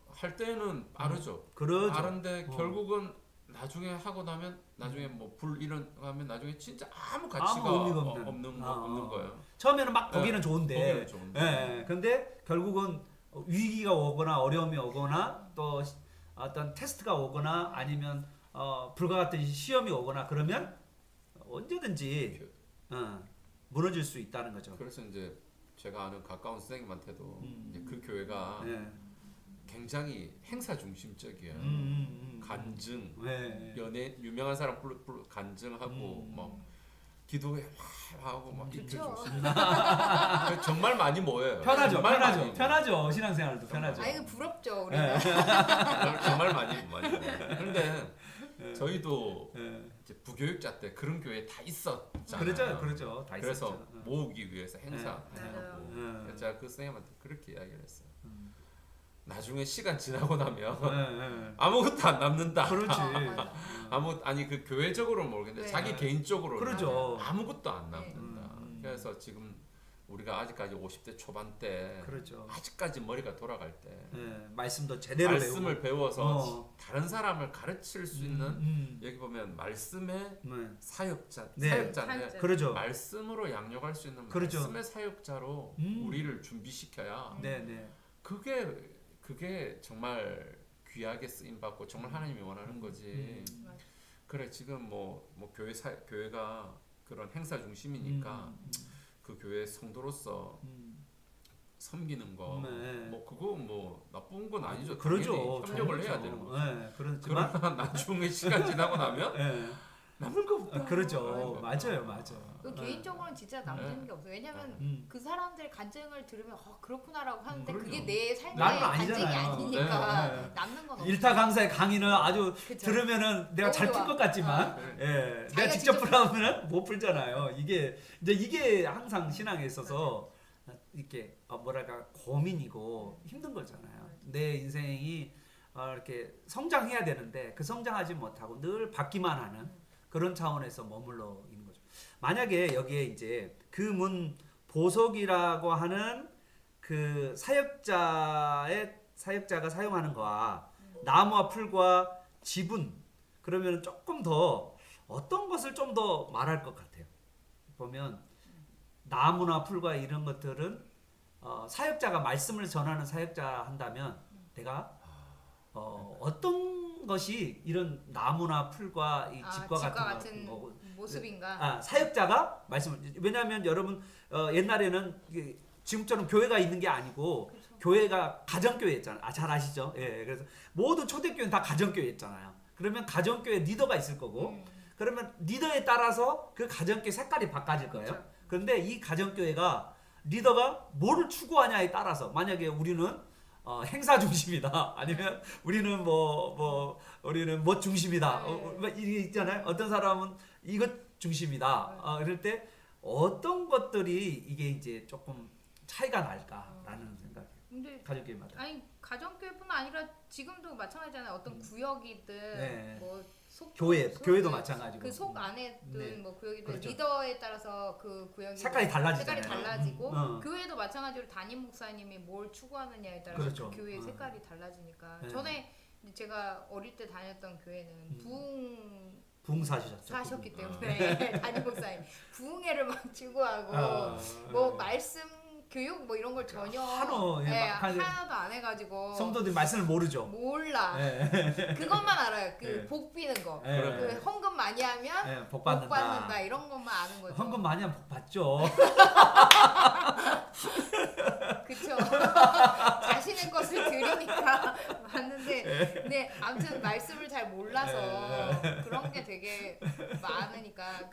할 때는 빠르죠. 그러죠. 빠른데 결국은 나중에 하고 나면 나중에 뭐 불 이런 하면 나중에 진짜 아무 가치가 아무 의미가 없는 거예요. 처음에는 막 보기는 좋은데, 보기는 좋은데. 근데 결국은 위기가 오거나 어려움이 오거나 또 어떤 테스트가 오거나 아니면 불과 같은 시험이 오거나 그러면 언제든지 무너질 수 있다는 거죠. 그래서 이제 제가 아는 가까운 선생님한테도 이제 그 교회가 굉장히 행사 중심적이에요. 간증, 연예 유명한 사람 불러 간증하고 막 기도회 하고 막 이틀 중심. 정말 많이 모여요. 편하죠. 신앙생활도 편하죠. 아 이거 부럽죠 우리가. 정말 많이 모여요. 그런데 저희도 이제 부교육자 때 그런 교회 다 있었잖아요. 그렇죠. 다 그래서 있었죠. 모으기 위해서 행사 맞아요. 하고 제가 그 선생님한테 그렇게 이야기를 했어요. 나중에 시간 지나고 나면 아무것도 안 남는다. 그렇지. 아니 그 교회적으로 모르겠는데 자기 개인적으로 그러죠. 아무것도 안 남는다. 그래서 지금 우리가 아직까지 50대 초반 때 그렇죠. 아직까지 머리가 돌아갈 때 말씀도 제대로 말씀을 배워서 다른 사람을 가르칠 수 있는 여기 보면 말씀의 사역자인데 그러죠. 말씀으로 양육할 수 있는 그렇죠. 말씀의 사역자로 우리를 준비시켜야 그게 정말 귀하게 쓰임 받고 정말 하나님이 원하는 거지. 맞아. 그래 지금 뭐 교회가 그런 행사 중심이니까 그 교회 성도로서 섬기는 거, 네. 뭐 그거 뭐 나쁜 건 아니죠. 그러죠. 당연히 협력을 해야 그렇죠. 되는 거죠. 네, 그렇지만 그러나 나중에 시간 지나고 나면 네. 남는 거 없다. 그렇죠. 맞아요. 그 개인적으로는 진짜 남는 게 없어요. 왜냐면 그 사람들의 간증을 들으면 그렇구나라고 하는데 그럼요. 그게 내 삶의 나는 간증이 아니잖아요. 아니니까 네. 남는 건 없어요. 일타 강사의 강의는 아주 그쵸. 들으면은 내가 너무 잘 풀 좋아. 것 같지만 그래. 예, 자기가 내가 직접 직접 풀어보면 못 풀잖아요. 이게 항상 신앙에 있어서 이렇게 뭐랄까 고민이고 힘든 거잖아요. 내 인생이 이렇게 성장해야 되는데 그 성장하지 못하고 늘 받기만 하는 그런 차원에서 머물러 있는 거죠. 만약에 여기에 이제 그 문 보석이라고 하는 그 사역자가 사용하는 거와 나무와 풀과 지분 그러면 조금 더 어떤 것을 좀 더 말할 것 같아요. 보면 나무나 풀과 이런 것들은 사역자가 말씀을 전하는 사역자 한다면 내가 어떤 것이 이런 나무나 풀과 이 집과 같은 거고 모습인가? 사역자가 말씀을 왜냐하면 여러분 옛날에는 지금처럼 교회가 있는 게 아니고 그렇죠. 교회가 가정교회였잖아요. 잘 아시죠? 예, 그래서 모든 초대교회는 다 가정교회였잖아요. 그러면 가정교회 리더가 있을 거고 그러면 리더에 따라서 그 가정교회 색깔이 바꿔질 거예요. 그렇죠. 그런데 이 가정교회가 리더가 뭐를 추구하냐에 따라서 만약에 우리는 행사 중심이다. 아니면 우리는 우리는 뭐 중심이다. 이게 있잖아요. 어떤 사람은 이것 중심이다. 그럴 때 어떤 것들이 이게 이제 조금 차이가 날까라는 생각이 근데 가족끼리마다. 아니 가정교회뿐 아니라 지금도 마찬가지잖아요. 어떤 구역이든 네. 뭐 교회도 마찬가지고. 그 속 안에든 네. 뭐 구역이든 그렇죠. 리더에 따라서 그 구역이 색깔이 달라지잖아요. 색깔이 달라지고 교회도 마찬가지로 담임 목사님이 뭘 추구하느냐에 따라서 그렇죠. 그 교회의 색깔이 달라지니까 네. 전에 제가 어릴 때 다녔던 교회는 부흥 사셨죠. 사셨기 때문에 담임 목사님 부흥회를 막 추구하고 뭐 말씀 교육 뭐 이런 걸 전혀 하나도 안 해가지고 성도들이 말씀을 모르죠. 몰라. 네. 그것만 알아요. 그 복 비는 거. 네. 그 헌금 많이 하면 복 복 받는다 이런 것만 아는 거죠. 헌금 많이 하면 복 받죠. 그쵸. 자신의 것을 드리니까 맞는데, 근데 아무튼 말씀을 잘 몰라서 그런 게 되게 많으니까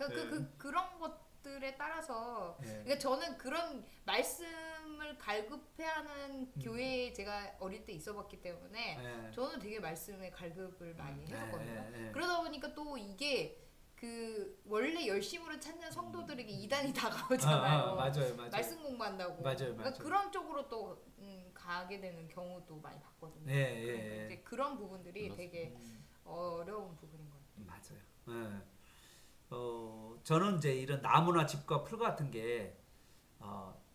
그런 것들에 따라서 그러니까 저는 그런 말씀을 갈급해하는 교회에 제가 어릴 때 있어봤기 때문에 저는 되게 말씀에 갈급을 많이 했었거든요. 그러다 보니까 또 이게 그 원래 열심으로 찾는 성도들에게 이단이 다가오잖아요. 맞아요. 말씀 공부한다고. 그러니까 그런 쪽으로 또 가게 되는 경우도 많이 봤거든요. 그러니까 이제 그런 부분들이 되게 어려운 부분인 것 같아요. 맞아요. 저는 이제 이런 나무나 집과 풀 같은 게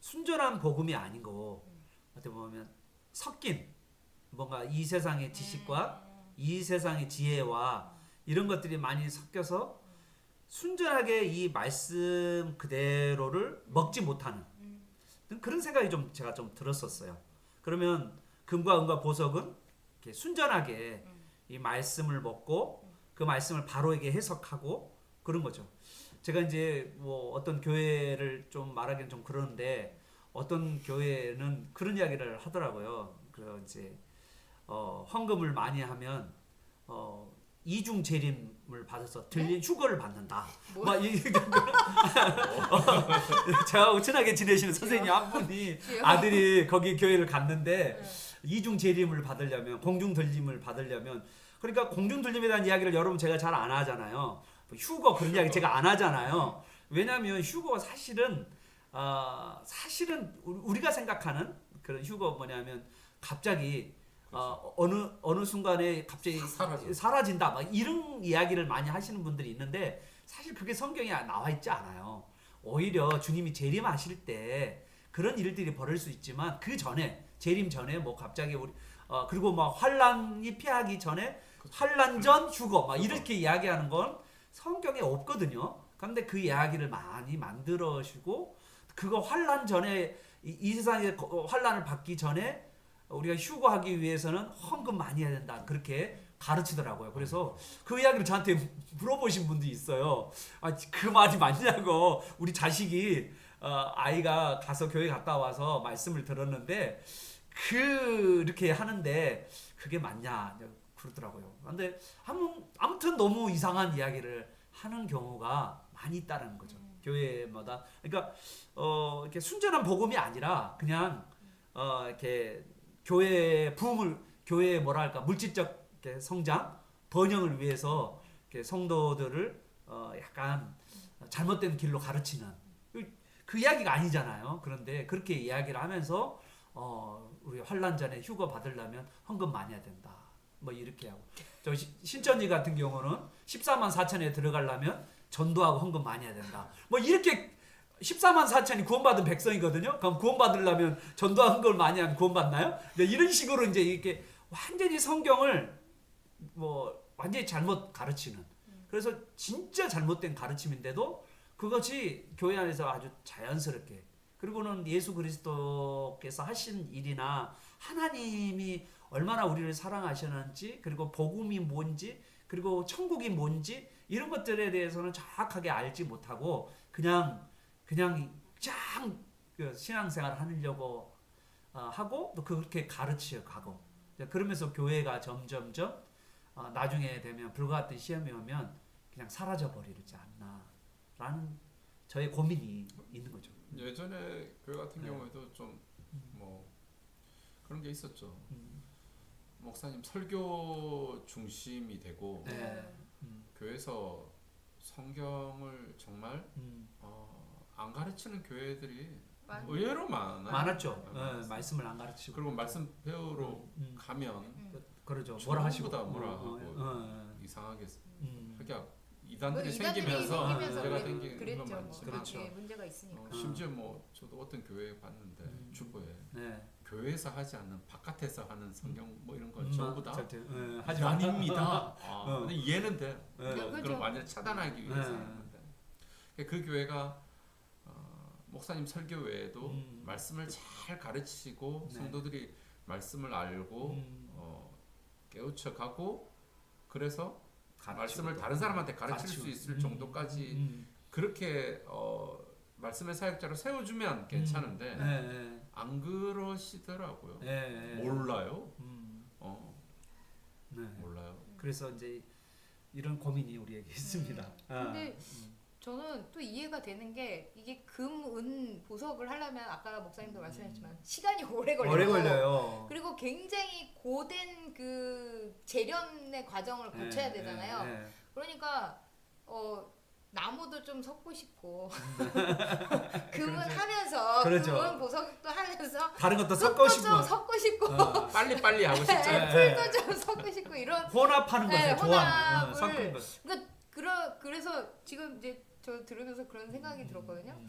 순전한 복음이 아니고 어떻게 보면 섞인 뭔가 이 세상의 지식과 이 세상의 지혜와 이런 것들이 많이 섞여서 순전하게 이 말씀 그대로를 먹지 못하는 그런 생각이 제가 좀 들었었어요. 그러면 금과 은과 보석은 이렇게 순전하게 이 말씀을 먹고 그 말씀을 바로에게 해석하고 그런 거죠. 제가 이제 뭐 어떤 교회를 좀 말하기는 좀 그러는데 어떤 교회는 그런 이야기를 하더라고요. 그 이제 헌금을 많이 하면 이중 재림을 받아서 휴거를 받는다. 제가 친하게 지내시는 선생님 한 분이 아들이 거기 교회를 갔는데 이중 재림을 받으려면 공중 들림을 받으려면 그러니까 공중 들림에 대한 이야기를 여러분 제가 잘 안 하잖아요. 휴거 그런 이야기 제가 안 하잖아요. 왜냐하면 휴거가 사실은 우리가 생각하는 그런 휴거 뭐냐면 갑자기 어느 순간에 갑자기 사라진다 막 이런 이야기를 많이 하시는 분들이 있는데 사실 그게 성경에 나와 있지 않아요. 오히려 주님이 재림하실 때 그런 일들이 벌어질 수 있지만 그 전에 재림 전에 뭐 갑자기 그리고 막 환란이 피하기 전에 환란 전 휴거 막 이렇게 이야기하는 건 성경에 없거든요. 그런데 그 이야기를 많이 만들어주고 그거 환란 전에 이 세상에 환란을 받기 전에 우리가 휴거하기 위해서는 헌금 많이 해야 된다 그렇게 가르치더라고요. 그래서 그 이야기를 저한테 물어보신 분도 있어요. 그 말이 맞냐고. 우리 자식이 아이가 가서 교회 갔다 와서 말씀을 들었는데 그렇게 하는데 그게 맞냐 그러더라고요. 근데 아무튼 너무 이상한 이야기를 하는 경우가 많이 있다는 거죠. 교회마다. 그러니까 이렇게 순전한 복음이 아니라 그냥 이렇게 교회의 부흥을, 교회의 뭐랄까 물질적 성장, 번영을 위해서 이렇게 성도들을 약간 잘못된 길로 가르치는 그 이야기가 아니잖아요. 그런데 그렇게 이야기를 하면서 우리 환난 전에 휴거 받으려면 헌금 많이 해야 된다. 뭐 이렇게 하고 저 신천지 같은 경우는 14만 4천에 들어가려면 전도하고 헌금 많이 해야 된다. 뭐 이렇게 14만 4천이 구원받은 백성이거든요. 그럼 구원받으려면 전도와 헌금을 많이 하면 구원받나요? 이런 식으로 이제 이렇게 완전히 성경을 뭐 완전히 잘못 가르치는. 그래서 진짜 잘못된 가르침인데도 그것이 교회 안에서 아주 자연스럽게, 그리고는 예수 그리스도께서 하신 일이나 하나님이 얼마나 우리를 사랑하셨는지, 그리고 복음이 뭔지, 그리고 천국이 뭔지 이런 것들에 대해서는 정확하게 알지 못하고 그냥 신앙생활 하려고 하고 또 그렇게 가르치어 가고, 그러면서 교회가 점점점 나중에 되면 불과 같은 시험이 오면 그냥 사라져 버리지 않나라는 저의 고민이 있는 거죠. 예전에 교회 같은 경우에도 좀 뭐 그런 게 있었죠. 목사님 설교 중심이 되고 교회에서 성경을 정말 안 가르치는 교회들이 의외로 많았죠. 말씀을 안 가르치고. 그리고 말씀 배우러 가면 그러죠. 뭐라 하시고 뭐라 하고 이상하게 그러니까 이단들이 생기면서 문제가 생기는 그랬죠. 건 많죠. 그렇죠. 예, 문제가 있으니까. 심지어 뭐 저도 어떤 교회 봤는데 주보에 교회에서 하지 않는 바깥에서 하는 성경 뭐 이런 건 전부 다 하지 아닙니다. 근데 이해는 돼. 그렇죠. 그걸 완전 차단하기 위해서 하는데 그 교회가 목사님 설교 외에도 말씀을 잘 가르치고 성도들이 말씀을 알고 깨우쳐가고, 그래서 말씀을 다른 사람한테 가르칠 수 있을 정도까지 그렇게 말씀의 사역자로 세워주면 괜찮은데 안 그러시더라고요. 몰라요. 몰라요. 그래서 이제 이런 고민이 우리에게 있습니다. 근데 저는 또 이해가 되는 게, 이게 금, 은, 보석을 하려면 아까 목사님도 말씀하셨지만 시간이 오래 걸려요. 그리고 굉장히 고된 그 재련의 과정을 거쳐야 되잖아요. 그러니까 나무도 좀 섞고 싶고 금은 하면서 금은 보석도 하면서 다른 것도 섞고 싶고 빨리 하고 싶죠. 풀도 좀 섞고 싶고 이런 혼합하는 것을 좋아하는 섞은 것. 그래서 지금 이제 저 들으면서 그런 생각이 들었거든요.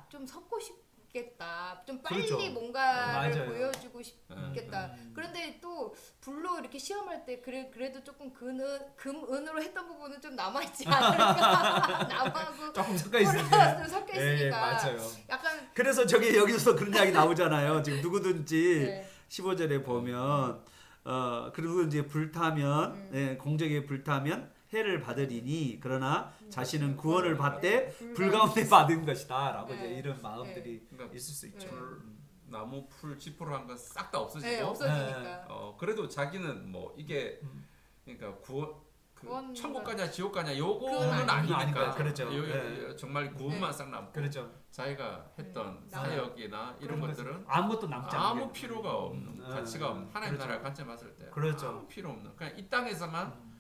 좀 섞고 싶겠다. 좀 빨리 뭔가를 보여주고 싶겠다. 그런데 또 불로 이렇게 시험할 때 그래도 조금 금은으로 했던 부분은 좀 남아있지 않을까. 남하고 조금 섞여 있으니까. 맞아요. 약간 그래서 여기서 그런 이야기 나오잖아요. 지금 누구든지 15절에 보면 그리고 이제 불타면 공적에 불타면 해를 받으리니 그러나 자신은 구원을 받되 불 가운데 받은 것이다라고 이제 이런 마음들이 있을 수 있죠. 나무, 풀, 지푸로 한 건 싹 다 없어지고 없어지니까. 그래도 자기는 뭐 이게 그러니까 구원 천국 가냐 지옥 가냐 요거는 아니니까. 그렇죠. 정말 구원만 싹 남고 그렇죠. 자기가 했던 사역이나 이런 것들은 아무것도 남지 않는 아무 필요가 없는 가치가 없는 하나님 나라를 관점 봤을 때 아무 필요 없는 그냥 이 땅에서만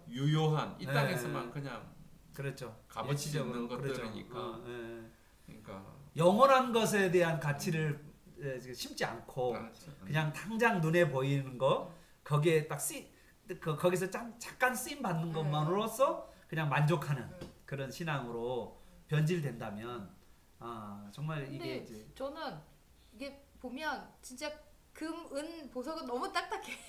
유효한 이 땅에서만 그냥 값어치 있는 것들이니까. 그러니까 영원한 것에 대한 가치를 심지 않고 그냥 당장 눈에 보이는 거 거기에 딱 거기서 잠깐 쓰임 받는 것만으로서 그냥 만족하는 그런 신앙으로 변질된다면 정말 이게 이제 저는 이게 보면 진짜 금, 은, 보석은 너무 딱딱해.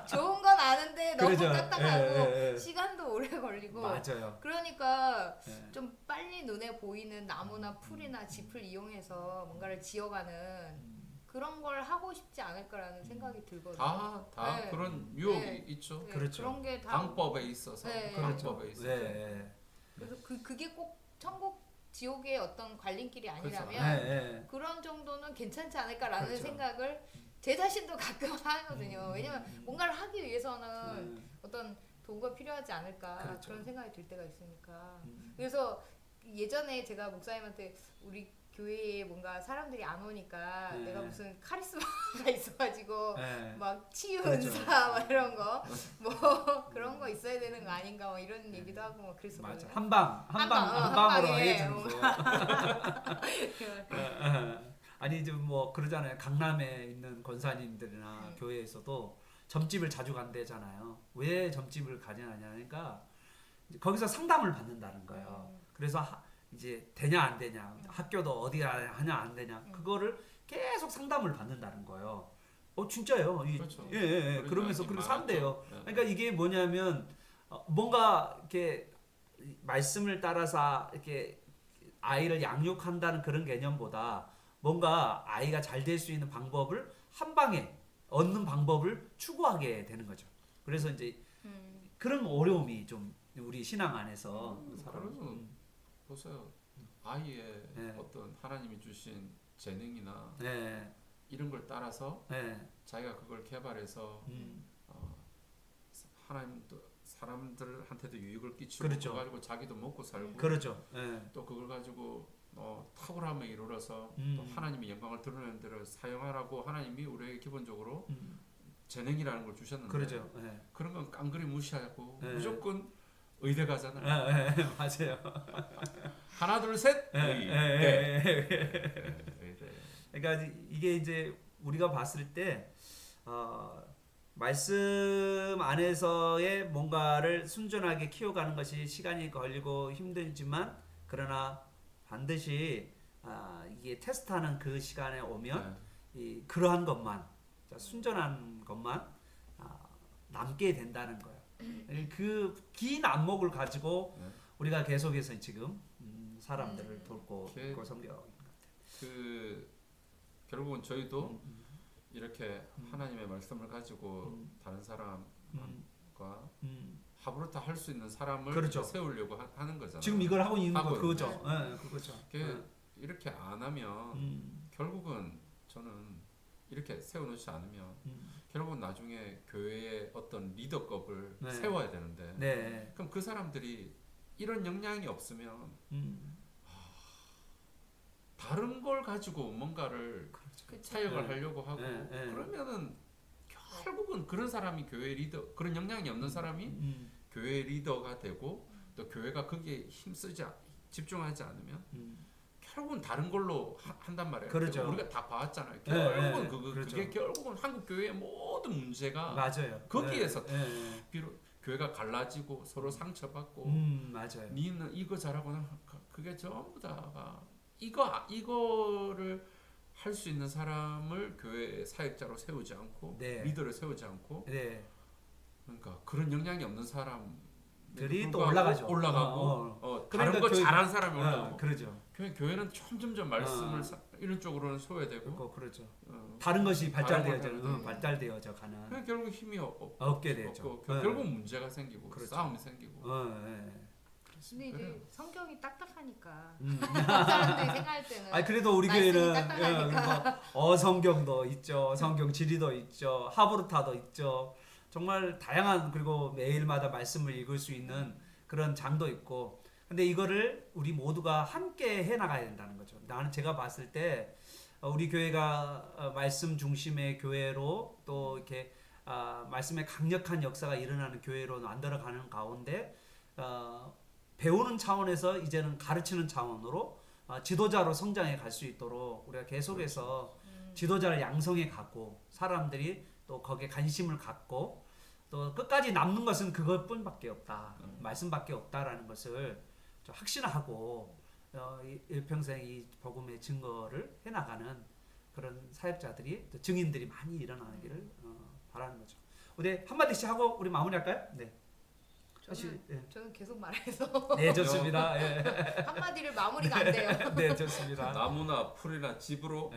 좋은 건 아는데 너무 딱딱하고 시간도 오래 걸리고. 맞아요. 그러니까 좀 빨리 눈에 보이는 나무나 풀이나 짚을 이용해서 뭔가를 지어가는 그런 걸 하고 싶지 않을까라는 생각이 들거든요. 다 네. 그런 유혹이 네. 있죠. 네, 그렇죠. 그런 게 다 방법에 있어서 네. 방법에 있어서 네. 그래서 그게 꼭 천국 지옥의 어떤 갈림길이 그렇죠. 아니라면 네. 그런 정도는 괜찮지 않을까라는 그렇죠. 생각을 제 자신도 가끔 하거든요. 왜냐면 뭔가를 하기 위해서는 어떤 도구가 필요하지 않을까 그렇죠. 그런 생각이 들 때가 있으니까. 그래서 예전에 제가 목사님한테 우리 교회에 뭔가 사람들이 안 오니까 네. 내가 무슨 카리스마가 있어가지고 네. 막 치유 그렇죠. 은사 막 이런 거 뭐 그런 거 있어야 되는 거 아닌가 뭐 이런 얘기도 하고 막 그랬었거든요. 맞아. 한방으로 방에 해주는 거. 아니 좀 뭐 그러잖아요. 강남에 있는 권사님들이나 교회에서도 점집을 자주 간대잖아요. 왜 점집을 가냐니까 거기서 상담을 받는다는 거예요. 그래서 이제 되냐 안 되냐, 학교도 어디 하냐 안 되냐, 그거를 계속 상담을 받는다는 거예요. 진짜요? 그렇죠. 예. 그러면서 그렇게 많았죠. 산대요. 네. 그러니까 이게 뭐냐면 뭔가 이렇게 말씀을 따라서 이렇게 아이를 양육한다는 그런 개념보다 뭔가 아이가 잘 될 수 있는 방법을 한 방에 얻는 방법을 추구하게 되는 거죠. 그래서 이제 그런 어려움이 좀 우리 신앙 안에서 그래서 보세요. 아이의 네. 어떤 하나님이 주신 재능이나 네, 이런 걸 따라서 네, 자기가 그걸 개발해서 하나님도 사람들한테도 유익을 끼치고 그렇죠. 그거 가지고 자기도 먹고 살고 그렇죠. 네, 또 그걸 가지고 탁월함에 이르러서 또 하나님의 영광을 드러내는 데를 사용하라고 하나님이 우리에게 기본적으로 재능이라는 걸 주셨는데 그렇죠. 네. 그런 건 깡그리 무시하고 네. 무조건 의대 가잖아요. 맞아요. 하나 둘 셋 의대. 그러니까 이게 이제 우리가 봤을 때 말씀 안에서의 뭔가를 순전하게 키워가는 것이 시간이 걸리고 힘들지만 그러나 반드시 이게 테스트하는 그 시간에 오면 이 그러한 것만 순전한 것만 남게 된다는 거예요. 그 긴 안목을 가지고 우리가 계속해서 지금 사람들을 돌고 섬겨가는 것 같아요. 결국은 저희도 이렇게 하나님의 말씀을 가지고 다른 사람과 하브르타 할 수 있는 사람을 그렇죠. 세우려고 하는 거잖아요. 지금 이걸 하고 있는 거 하고 그거죠. 네, 그거죠. 이렇게 안 하면 결국은 저는 이렇게 세워놓지 않으면 결국은 나중에 교회의 어떤 리더급을 세워야 되는데 그럼 그 사람들이 이런 역량이 없으면 다른 걸 가지고 뭔가를 사역을 하려고 하고 그러면은 결국은 그런 사람이 교회 리더 그런 역량이 없는 사람이 교회 리더가 되고 또 교회가 거기에 힘쓰지 집중하지 않으면 결국은 다른 걸로 한단 말이에요. 그렇죠. 우리가 다 봐왔잖아요. 결국은 그렇죠. 그게 결국은 한국 교회의 모든 문제가 맞아요. 거기에서 비록 교회가 갈라지고 서로 상처받고 맞아요. 니는 이거 잘하고 나 그게 전부 다가 이거를 할 수 있는 사람을 교회 사역자로 세우지 않고 리더를 세우지 않고 그러니까 그런 역량이 없는 사람들이 또 올라가고 다른 거 잘하는 사람이 올라가고 그러죠. 교회는 점점 말씀을 이런 쪽으로는 소외되고 그렇죠. 다른 것이 발달되어져 가는. 그냥 결국 힘이 없게 되죠. 결국 문제가 생기고 싸움이 생기고. 근데 이제 성경이 딱딱하니까 사람들이 생각할 때는 그래도 우리 교회는 어성경도 있죠, 성경 지리도 있죠, 하브르타도 있죠. 정말 다양한 그리고 매일마다 말씀을 읽을 수 있는 그런 장도 있고. 근데 이거를 우리 모두가 함께 해 나가야 된다는 거죠. 제가 봤을 때 우리 교회가 말씀 중심의 교회로 또 이렇게 말씀의 강력한 역사가 일어나는 교회로 만들어가는 가운데 배우는 차원에서 이제는 가르치는 차원으로 지도자로 성장해 갈 수 있도록 우리가 계속해서 지도자를 양성해 갖고 사람들이 또 거기에 관심을 갖고 또 끝까지 남는 것은 그것뿐밖에 없다. 말씀밖에 없다라는 것을 좀 확신하고 일평생 이 복음의 증거를 해나가는 그런 사역자들이 또 증인들이 많이 일어나기를 바라는 거죠. 우리 한마디씩 하고 우리 마무리할까요? 네. 저는 계속 말해서 네, 좋습니다. 한마디를 마무리가 안 돼요. 네, 좋습니다. 나무나 풀이나 집으로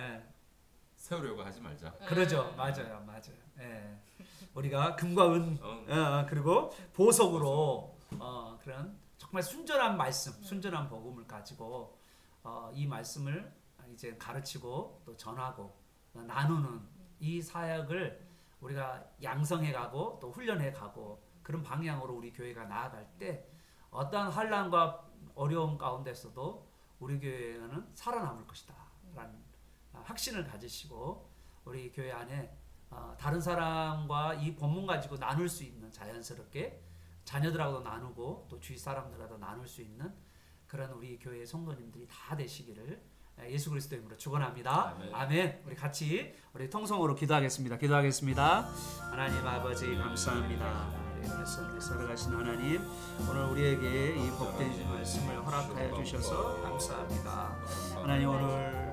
세우려고 하지 말자. 그러죠. 맞아요. 예. 우리가 금과 은 어. 그리고 보석으로 그런 정말 순전한 말씀, 순전한 복음을 가지고 이 말씀을 이제 가르치고 또 전하고 나누는 이 사역을 우리가 양성해가고 또 훈련해가고 그런 방향으로 우리 교회가 나아갈 때 어떠한 환난과 어려움 가운데서도 우리 교회는 살아남을 것이다 라는 확신을 가지시고 우리 교회 안에 다른 사람과 이 본문 가지고 나눌 수 있는 자연스럽게 자녀들하고도 나누고 또 주위 사람들과도 나눌 수 있는 그런 우리 교회 성도님들이 다 되시기를 예수 그리스도 이름으로 축원합니다. 아멘. 아멘. 우리 같이 우리 통성으로 기도하겠습니다. 하나님 아버지 감사합니다. 우리 살아가신 하나님 오늘 우리에게 이 복된 말씀을 허락하여 주셔서 감사합니다. 하나님 오늘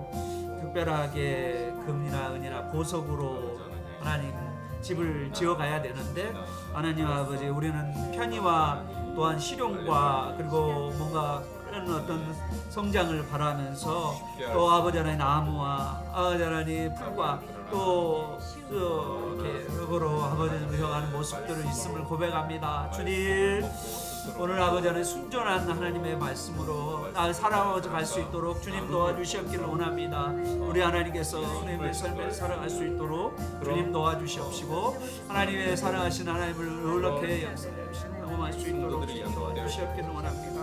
특별하게 금이나 은이나 보석으로 하나님 집을 지어가야 되는데 하나님 아버지 우리는 편의와 또한 실용과 그리고 뭔가 그런 어떤 성장을 바라면서 또 아버지 하나님 나무와 아버지 하나님 풀과 또 이렇게 흙으로 아버지 하는 모습들을 있음을 고백합니다. 주님 오늘 아버지 하나님 순전한 하나님의 말씀으로 살아갈 수 있도록 주님 도와주시옵기를 원합니다. 우리 하나님께서 주님의 삶을 살아갈 수 있도록 주님 도와주시옵시고 하나님의 사랑하신 하나님을 의롭게 역사해 경험할 수 있도록 주님 도와주시옵기를 원합니다.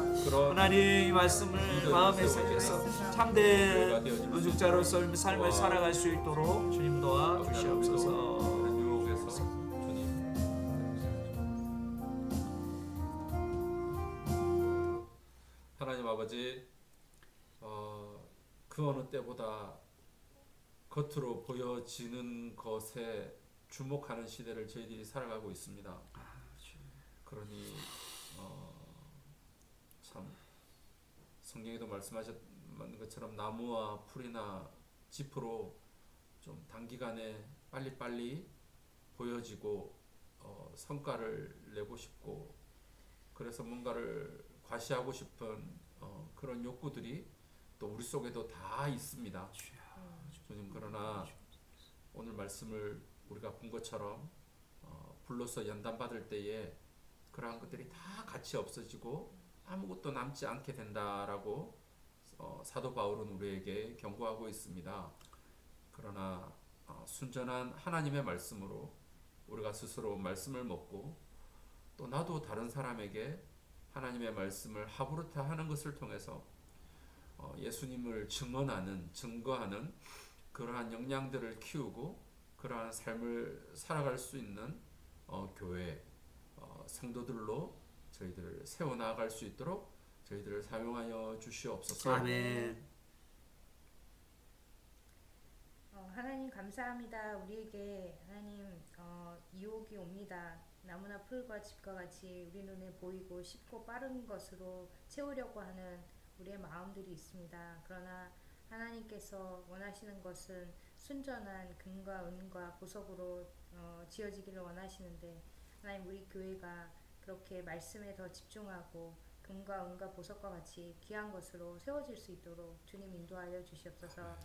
하나님 이 말씀을 마음에 새겨서 참된 건축자로서 삶을 살아갈 수 있도록 주님 도와주시옵소서. 하나님 아버지 그 어느 때보다 겉으로 보여지는 것에 주목하는 시대를 저희들이 살아가고 있습니다. 그러니 참 성경에도 말씀하셨던 것처럼 나무와 풀이나 짚으로 좀 단기간에 빨리빨리 보여지고 성과를 내고 싶고 그래서 뭔가를 과시하고 싶은 그런 욕구들이 또 우리 속에도 다 있습니다. 주님 그러나 오늘 말씀을 우리가 본 것처럼 불로서 연단받을 때에 그러한 것들이 다 같이 없어지고 아무것도 남지 않게 된다라고 사도 바울은 우리에게 경고하고 있습니다. 그러나 순전한 하나님의 말씀으로 우리가 스스로 말씀을 먹고 또 나도 다른 사람에게 하나님의 말씀을 하부르타 하는 것을 통해서 예수님을 증거하는 그러한 역량들을 키우고 그러한 삶을 살아갈 수 있는 교회 성도들로 저희들을 세워나갈 수 있도록 저희들을 사용하여 주시옵소서. 아멘. 하나님 감사합니다. 우리에게 하나님 유혹이 옵니다. 나무나 풀과 짚과 같이 우리 눈에 보이고 쉽고 빠른 것으로 채우려고 하는 우리의 마음들이 있습니다. 그러나 하나님께서 원하시는 것은 순전한 금과 은과 보석으로 지어지기를 원하시는데 하나님 우리 교회가 그렇게 말씀에 더 집중하고 금과 은과 보석과 같이 귀한 것으로 세워질 수 있도록 주님 인도하여 주시옵소서.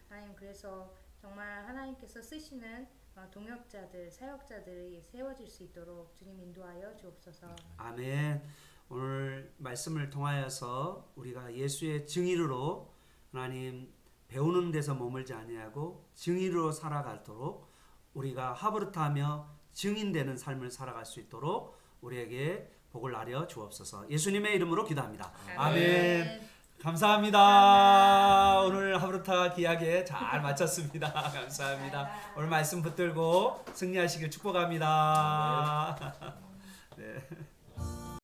하나님 그래서 정말 하나님께서 쓰시는 동역자들, 사역자들이 세워질 수 있도록 주님 인도하여 주옵소서. 아멘. 오늘 말씀을 통하여서 우리가 예수의 증인으로 하나님 배우는 데서 머물지 아니하고 증인으로 살아가도록 우리가 하부르트하며 증인되는 삶을 살아갈 수 있도록 우리에게 복을 나려 주옵소서. 예수님의 이름으로 기도합니다. 아멘. 감사합니다. 오늘 하부르타 기하게 잘 마쳤습니다. 감사합니다. 오늘 말씀 붙들고 승리하시길 축복합니다. 네.